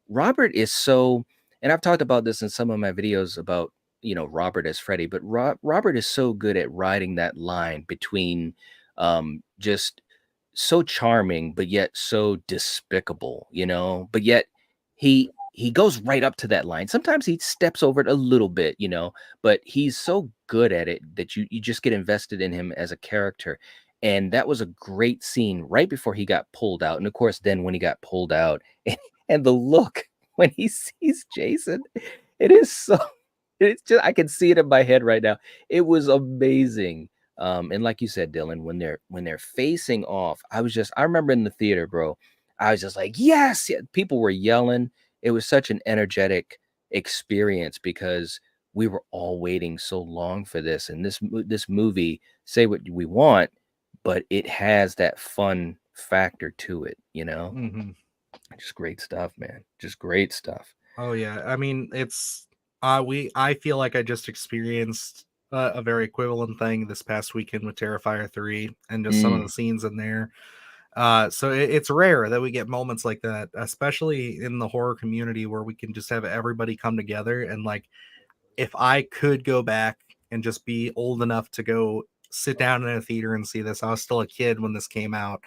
Robert is so, and I've talked about this in some of my videos about, Robert as Freddie, but Robert is so good at riding that line between just so charming, but yet so despicable, but yet he goes right up to that line. Sometimes he steps over it a little bit, but he's so good at it that you just get invested in him as a character. And that was a great scene right before he got pulled out. And of course, then when he got pulled out and the look when he sees Jason, it is so it's just I can see it in my head right now. It was amazing. And like you said, Dylan, when they're facing off, I remember in the theater, bro. I was just like, yes, yeah. People were yelling. It was such an energetic experience because we were all waiting so long for this. And this movie, say what we want, but it has that fun factor to it. Mhm. Just great stuff, man. Just great stuff. Oh yeah. I mean, it's I feel like I just experienced a very equivalent thing this past weekend with Terrifier 3 and just some of Mm, the scenes in there. So it's rare that we get moments like that, especially in the horror community where we can just have everybody come together. And like, if I could go back and just be old enough to go sit down in a theater and see this, I was still a kid when this came out.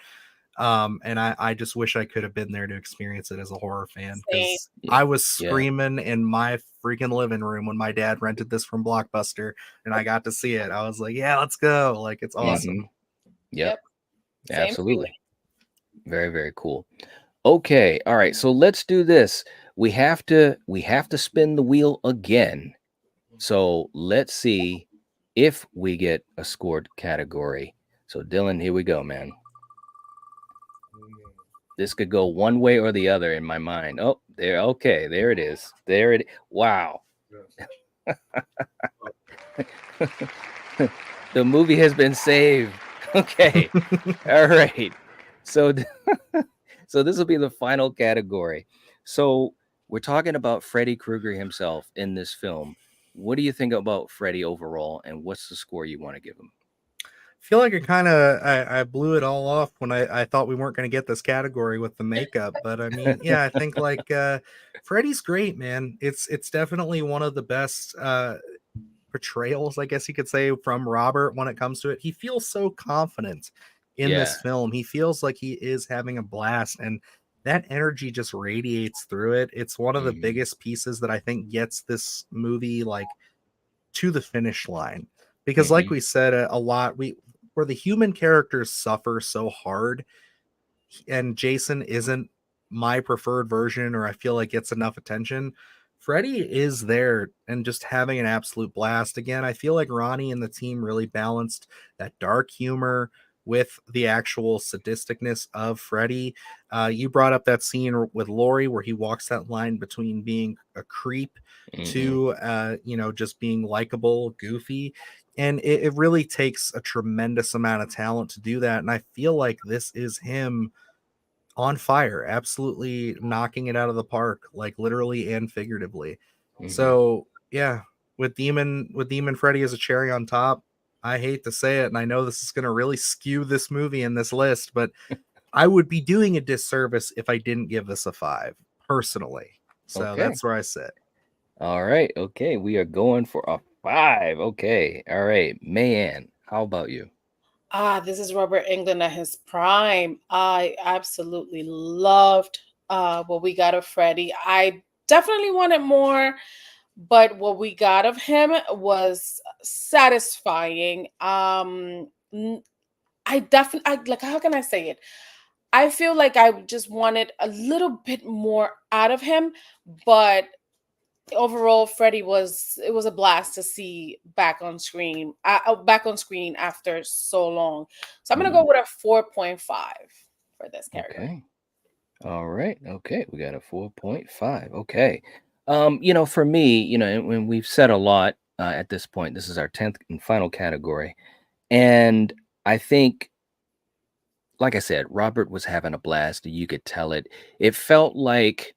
And I just wish I could have been there to experience it as a horror fan Same. because yeah, I was yeah. screaming in my freaking living room when my dad rented this from Blockbuster and I got to see it. I was like, yeah, let's go. Like, it's Hmm. awesome. Yep, Yep. Same feeling. absolutely. Very, very cool. Okay, all right. So let's do this. We have to spin the wheel again. So let's see if we get a scored category. So Dylan, here we go, man. This could go one way or the other in my mind. Oh, there. Okay, there it is. There it. Wow. The movie has been saved. Okay. All right. So so this will be the final category. So we're talking about Freddy Krueger himself in this film. What do you think about Freddy overall, and what's the score you want to give him? Feel like I blew it all off when I thought we weren't going to get this category with the makeup, but I mean, yeah, I think like Freddy's great, man. It's definitely one of the best portrayals, I guess you could say, from Robert when it comes to it. He feels so confident in this Yeah. film. He feels like he is having a blast, and that energy just radiates through it. It's one of the Hmm. biggest pieces that I think gets this movie like to the finish line. Because like Hmm. we said a lot, we where the human characters suffer so hard, and Jason isn't my preferred version, or I feel like gets enough attention. Freddy is there and just having an absolute blast. Again, I feel like Ronnie and the team really balanced that dark humor with the actual sadisticness of Freddy. You brought up that scene with Laurie where he walks that line between being a creep Hmm. to just being likable, goofy. And it really takes a tremendous amount of talent to do that. And I feel like this is him on fire, absolutely knocking it out of the park, like literally and figuratively. So yeah, with Demon Freddy as a cherry on top, I hate to say it, and I know this is gonna really skew this movie in this list, but I would be doing a disservice if I didn't give this a 5, personally. So Okay. that's where I sit. All right. Okay. We are going for a 5. Okay. All right. Mayan, how about you? This is Robert Englund at his prime. I absolutely loved what we got of Freddy. I definitely wanted more, but what we got of him was satisfying. I definitely, like, how can I say it? I feel like I just wanted a little bit more out of him, but overall, Freddy was a blast to see back on screen, back on screen after so long. So I'm gonna go with a 4.5 for this category. Okay. All right. Okay. We got a 4.5. Okay. For me, and we've said a lot at this point. This is our 10th and final category. And I think, like I said, Robert was having a blast. You could tell it. It felt like,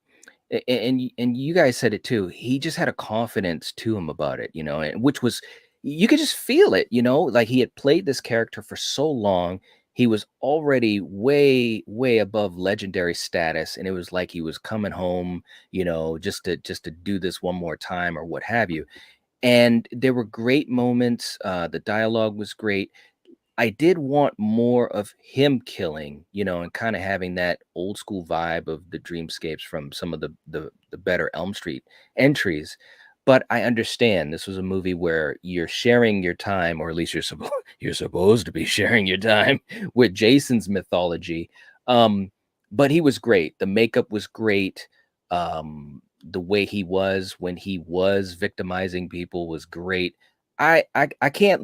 and you guys said it too. He just had a confidence to him about it, and which was, you could just feel it, like he had played this character for so long. He was already way, way above legendary status, and it was like he was coming home, just to do this one more time or what have you. And there were great moments. The dialogue was great. I did want more of him killing, and kind of having that old school vibe of the dreamscapes from some of the better Elm Street entries. But I understand this was a movie where you're sharing your time, or at least you're supposed to be sharing your time with Jason's mythology. But he was great. The makeup was great. The way he was when he was victimizing people was great. I can't,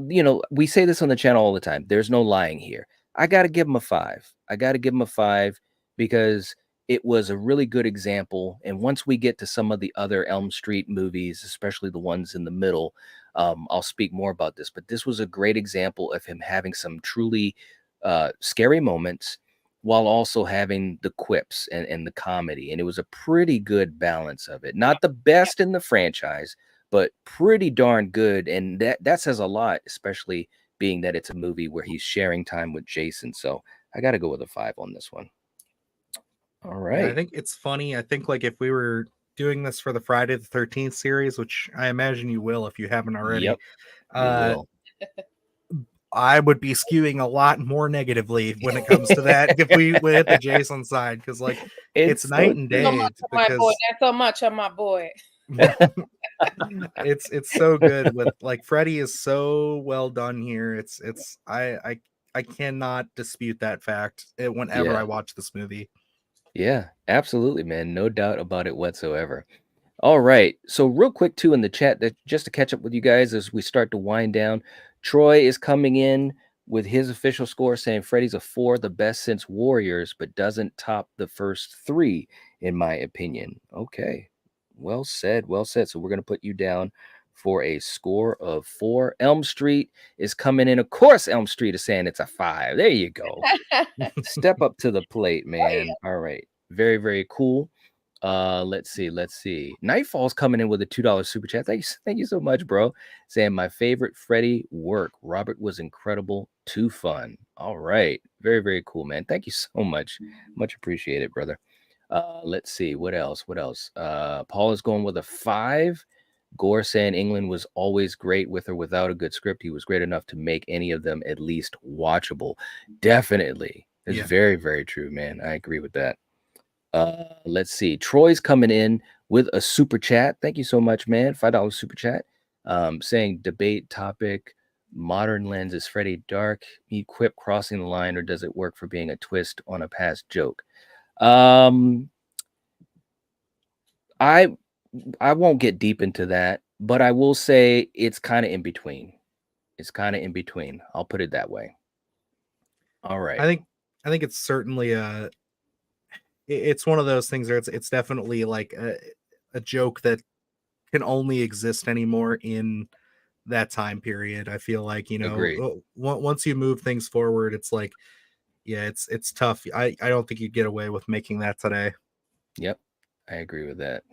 we say this on the channel all the time. There's no lying here. I got to give him a 5. I got to give him a 5 because it was a really good example. And once we get to some of the other Elm Street movies, especially the ones in the middle, I'll speak more about this. But this was a great example of him having some truly scary moments while also having the quips and the comedy. And it was a pretty good balance of it. Not the best in the franchise, but pretty darn good. And that says a lot, especially being that it's a movie where he's sharing time with Jason. So I got to go with a 5 on this one. All Yeah, I right. think it's funny. I think like if we were doing this for the Friday the 13th series, which I imagine you will if you haven't already, Yep, we uh, will. I would be skewing a lot more negatively when it comes to that if we hit the Jason side, because like it's It's night so and true. So day. much on my boy. That's so much on my boy. It's so good with like Freddy is so well done here. I cannot dispute that fact whenever Yeah. I watch this movie. Yeah, absolutely, man. No doubt about it whatsoever. All right. So real quick too in the chat, that just to catch up with you guys as we start to wind down, Troy is coming in with his official score saying Freddy's a 4, the best since Warriors, but doesn't top the first 3 in my opinion. Okay. Well said. Well said. So we're going to put you down for a score of 4. Elm Street is coming in. Of course, Elm Street is saying it's a 5. There you go. Step up to the plate, man. All right. Very, very cool. Let's see. Nightfall's coming in with a $2 super chat. Thank you so much, bro. Saying my favorite Freddy work. Robert was incredible, too fun. All right. Very, very cool, man. Thank you so much. Much appreciated, brother. Let's see. What else? What else? Paul is going with a 5. Gore saying England was always great with or without a good script. He was great enough to make any of them at least watchable. Definitely. It's Yeah. very, very true, man. I agree with that. Let's see. Troy's coming in with a super chat. Thank you so much, man. $5 super chat. Saying debate topic. Modern lens, is Freddy dark? He quip crossing the line, or does it work for being a twist on a past joke? I won't get deep into that, but I will say it's kind of in between. It's kind of in between. I'll put it that way. All right. I think it's certainly it's one of those things where it's definitely like a joke that can only exist anymore in that time period. I feel like, Agreed. once you move things forward, it's like, yeah, it's tough. I don't think you'd get away with making that today. Yep, I agree with that.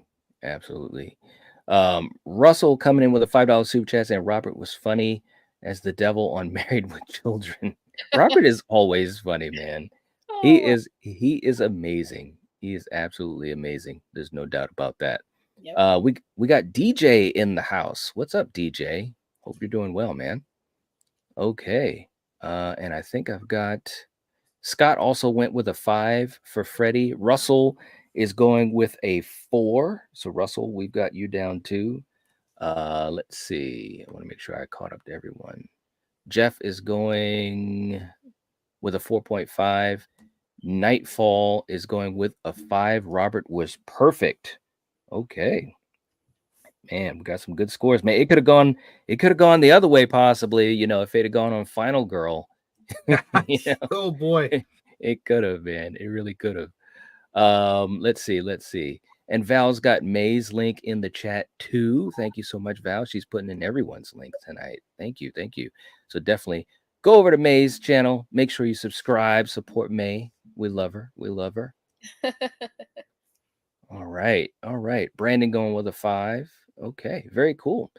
Absolutely. Russell coming in with a $5 super chat saying Robert was funny as the devil on Married with Children. Robert is always funny, man. Oh, He is amazing. He is absolutely amazing. There's no doubt about that. yep. We got DJ in the house. What's up, DJ? Hope you're doing well, man. Okay. And I think I've got Scott also went with a 5 for Freddy. Russell is going with a 4. So Russell, we've got you down too. Let's see. I want to make sure I caught up to everyone. Jeff is going with a 4.5. Nightfall is going with a 5. Robert was perfect. Okay. Man, we got some good scores. Man, it could have gone the other way, possibly, if it had gone on Final Girl. You know, Oh boy. it could have, man. It really could have. Let's see. And Val's got May's link in the chat too. Thank you so much, Val. She's putting in everyone's link tonight. Thank you. So definitely go over to May's channel. Make sure you subscribe, support May. We love her. All right. Brandon going with a 5. Okay, very cool.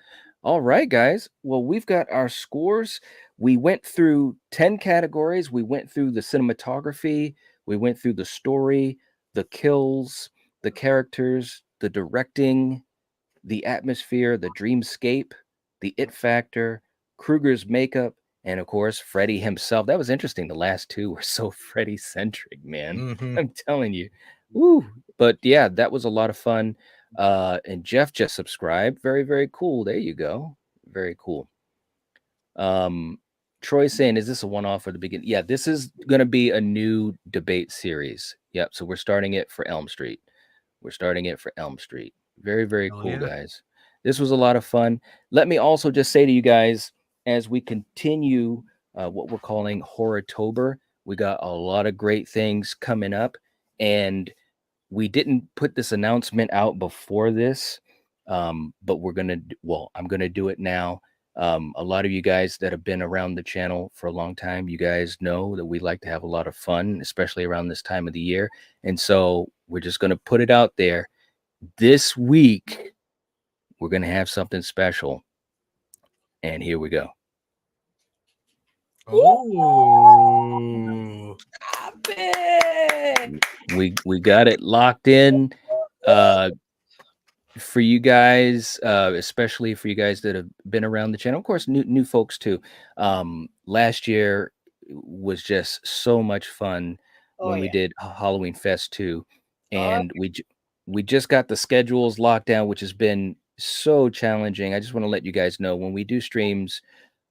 All right, guys. Well, we've got our scores. We went through 10 categories. We went through the cinematography. We went through the story, the kills, the characters, the directing, the atmosphere, the dreamscape, the it factor, Krueger's makeup, and of course, Freddy himself. That was interesting. The last two were so Freddy centric, man. Mhm. I'm telling you. Woo. But yeah, that was a lot of fun. And Jeff just subscribed. Very, very cool. There you go. Very cool. Troy saying, is this a one-off or the beginning? Yeah, this is going to be a new debate series. Yep. So we're starting it for Elm Street. Very, very Hell cool, yeah. guys. This was a lot of fun. Let me also just say to you guys, as we continue what we're calling Horrortober, we got a lot of great things coming up. And we didn't put this announcement out before this, but I'm gonna do it now. A lot of you guys that have been around the channel for a long time, you guys know that we like to have a lot of fun, especially around this time of the year. And so we're just gonna put it out there. This week, we're gonna have something special. And here we go. Oh. Stop it. We got it locked in. For you guys, especially for you guys that have been around the channel, of course, new folks too. Last year was just so much fun Oh, when we yeah. did Halloween Fest 2, Oh, and we just got the schedules locked down, which has been so challenging. I just want to let you guys know when we do streams,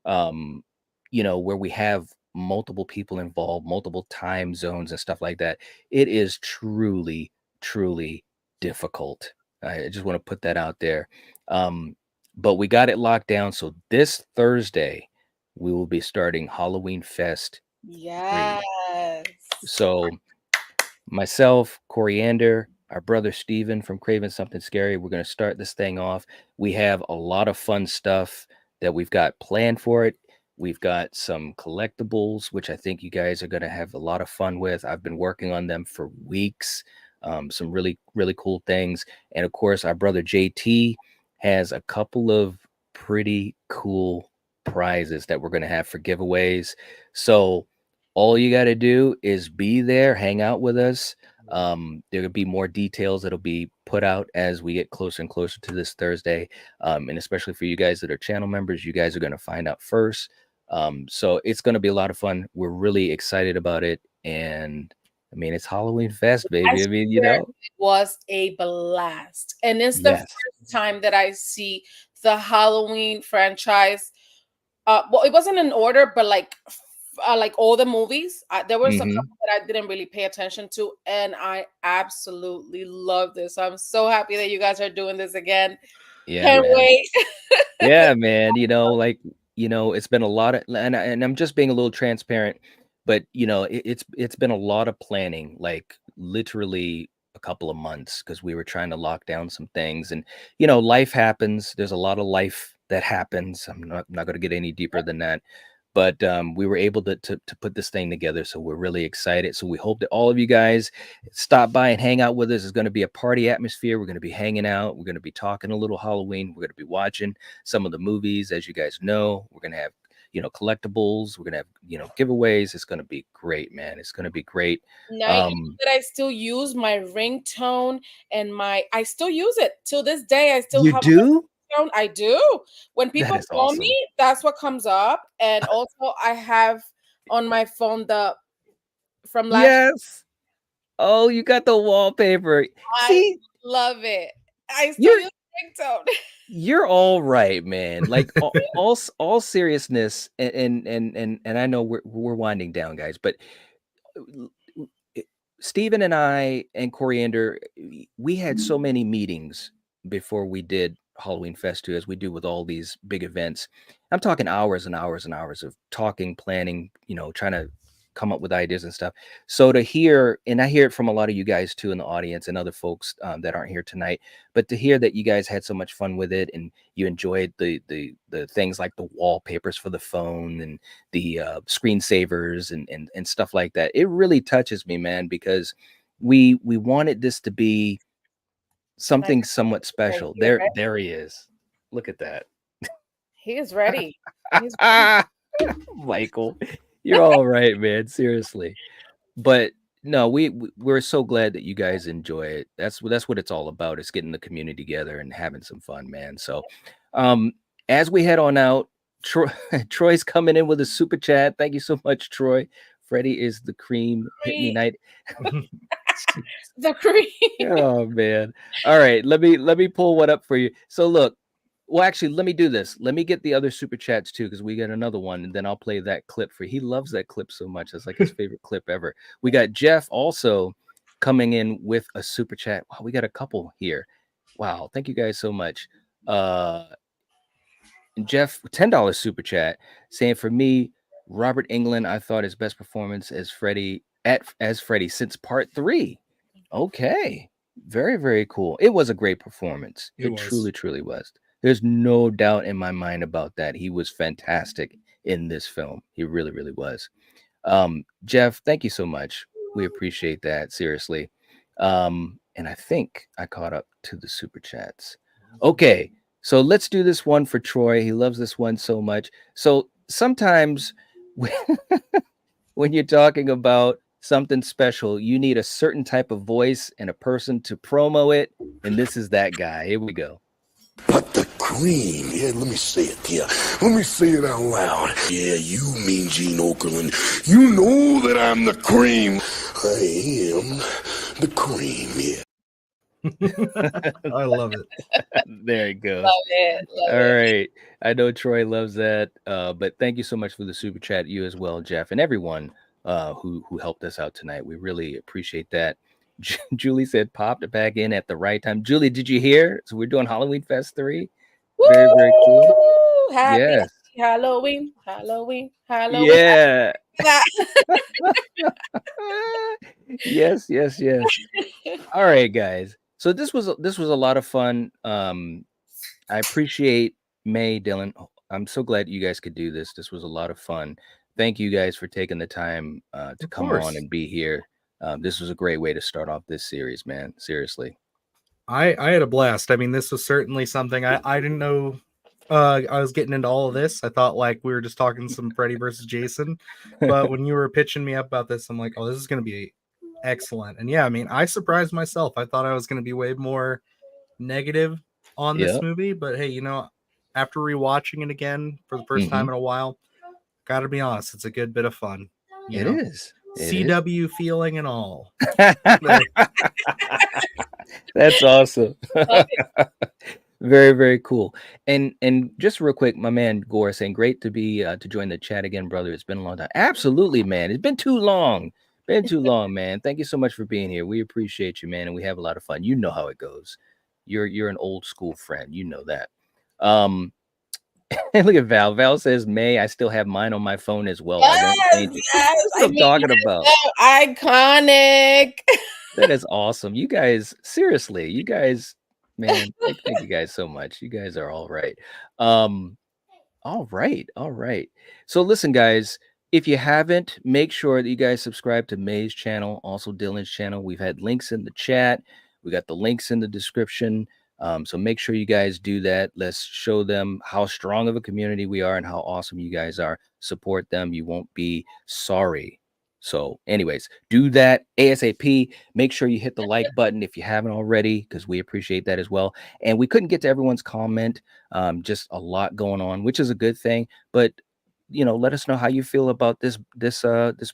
um, where we have multiple people involved, multiple time zones and stuff like that, it is truly, truly difficult. I just want to put that out there. But we got it locked down. So this Thursday, we will be starting Halloween Fest 3. yes. So myself, Coriander, our brother Steven from Craven Something Scary, we're going to start this thing off. We have a lot of fun stuff that we've got planned for it. We've got some collectibles, which I think you guys are going to have a lot of fun with. I've been working on them for weeks. Some really, really cool things. And of course, our brother JT has a couple of pretty cool prizes that we're going to have for giveaways. So all you got to do is be there, hang out with us. There'll be more details that'll be put out as we get closer and closer to this Thursday. And especially for you guys that are channel members, you guys are going to find out first. So it's going to be a lot of fun. We're really excited about it. And I mean, it's Halloween Fest, baby. I mean, It was a blast. And it's the yes. first time that I see the Halloween franchise. Well, it wasn't in order, but like all the movies. There was a Mhm. couple that I didn't really pay attention to, and I absolutely love this. I'm so happy that you guys are doing this again. Yeah, Can't man. wait. Yeah, man. It's been a lot of, and I'm just being a little transparent, but it's been a lot of planning, like literally a couple of months, because we were trying to lock down some things, and life happens. There's a lot of life that happens. I'm not going to get any deeper than that. But we were able to put this thing together, so we're really excited. So we hope that all of you guys stop by and hang out with us. It's going to be a party atmosphere. We're going to be hanging out. We're going to be talking a little Halloween. We're going to be watching some of the movies, as you guys know. We're going to have collectibles. We're going to have giveaways. It's going to be great, man. It's going to be great. Night that I still use my ringtone and I still use it till this day. I still You have do? I do. When people is call awesome. me, that's what comes up. And also I have on my phone from last Yes. Oh, you got the wallpaper. See, love it. I still use ringtone. you're all right, man. Like all seriousness, and I know we're winding down, guys, but Steven and I and Coriander, we had so many meetings before we did Halloween Fest 2, as we do with all these big events. I'm talking hours and hours and hours of talking, planning, trying to come up with ideas and stuff. So to hear, and I hear it from a lot of you guys too in the audience and other folks that aren't here tonight, but to hear that you guys had so much fun with it and you enjoyed the things like the wallpapers for the phone and the screensavers and stuff like that, it really touches me, man, because we wanted this to be something somewhat special. There he is. Look at that. He is ready. He's ready. Michael, you're all right, man. Seriously. But no, we're so glad that you guys enjoy it. That's what it's all about. It's getting the community together and having some fun, man. So as we head on out, Troy's coming in with a super chat. Thank you so much, Troy. Freddy is the cream. Hit me night. The cream. Oh man. All right, let me pull one up for you. So look, well, actually, let me do this. Let me get the other super chats too, because we got another one, and then I'll play that clip for you. He loves that clip so much. It's like his favorite clip ever. We got Jeff also coming in with a super chat. Wow, we got a couple here. Wow, thank you guys so much. And Jeff, $10 super chat saying, for me, Robert Englund, I thought his best performance as Freddy since part 3. Okay. Very, very cool. It was a great performance. It truly, truly was. There's no doubt in my mind about that. He was fantastic in this film. He really, really was. Jeff, thank you so much. We appreciate that. Seriously. And I think I caught up to the super chats. Okay. So let's do this one for Troy. He loves this one so much. So sometimes when you're talking about something special, you need a certain type of voice and a person to promo it. And this is that guy. Here we go. But the cream, yeah, let me say it here. Let me say it out loud. Yeah, you mean Gene Okerlund. You know that I'm the cream. I am the cream, yeah. I love it. There you go. Love it. All right. I know Troy loves that. But thank you so much for the super chat. You as well, Jeff, and everyone who helped us out tonight. We really appreciate that. Julie said popped back in at the right time. Julie, did you hear? So we're doing Halloween Fest 3. Very, very cool. Happy Halloween. Yeah. Yes. All right, guys. So this was a lot of fun. I appreciate May, Dylan. I'm so glad you guys could do this. This was a lot of fun. Thank you guys for taking the time to come on and be here. This was a great way to start off this series, man. Seriously. I had a blast. I mean, this was certainly something I didn't know I was getting into all of this. I thought like we were just talking some Freddy versus Jason, but when you were pitching me up about this, I'm like, oh, this is going to be excellent. And yeah, I mean, I surprised myself. I thought I was going to be way more negative on this movie, but hey, after rewatching it again for the first time in a while, gotta be honest, it's a good bit of fun. It is. CW feeling and all. That's awesome. Very, very cool. And just real quick, my man Gore saying, great to be to join the chat again, brother. It's been a long time. Absolutely, man. It's been too long. Man. Thank you so much for being here. We appreciate you, man, and we have a lot of fun. You know how it goes. You're an old school friend. You know that. Look at Val. Val says, May, I still have mine on my phone as well. Yes. I'm talking about. So iconic. That is awesome. You guys, seriously, you guys Man, thank you guys so much. You guys are all right. Um, all right, all right. So listen, guys, if you haven't, make sure that you guys subscribe to May's channel, also Dylan's channel. We've had links in the chat. We got the links in the description. So make sure you guys do that. Let's show them how strong of a community we are and how awesome you guys are. Support them. You won't be sorry. So, anyways, do that ASAP. Make sure you hit the like button if you haven't already, because we appreciate that as well. And we couldn't get to everyone's comment. Just a lot going on, which is a good thing. But let us know how you feel about this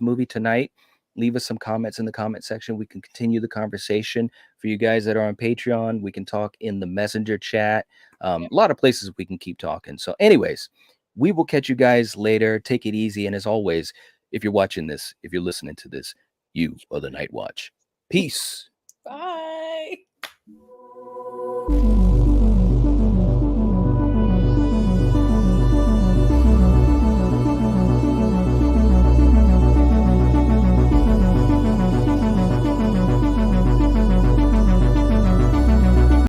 movie tonight. Leave us some comments in the comment section. We can continue the conversation. For you guys that are on Patreon, we can talk in the messenger chat. A lot of places we can keep talking. So, anyways, we will catch you guys later. Take it easy. And as always, if you're watching this, if you're listening to this, you are the Night Watch. Peace. Bye.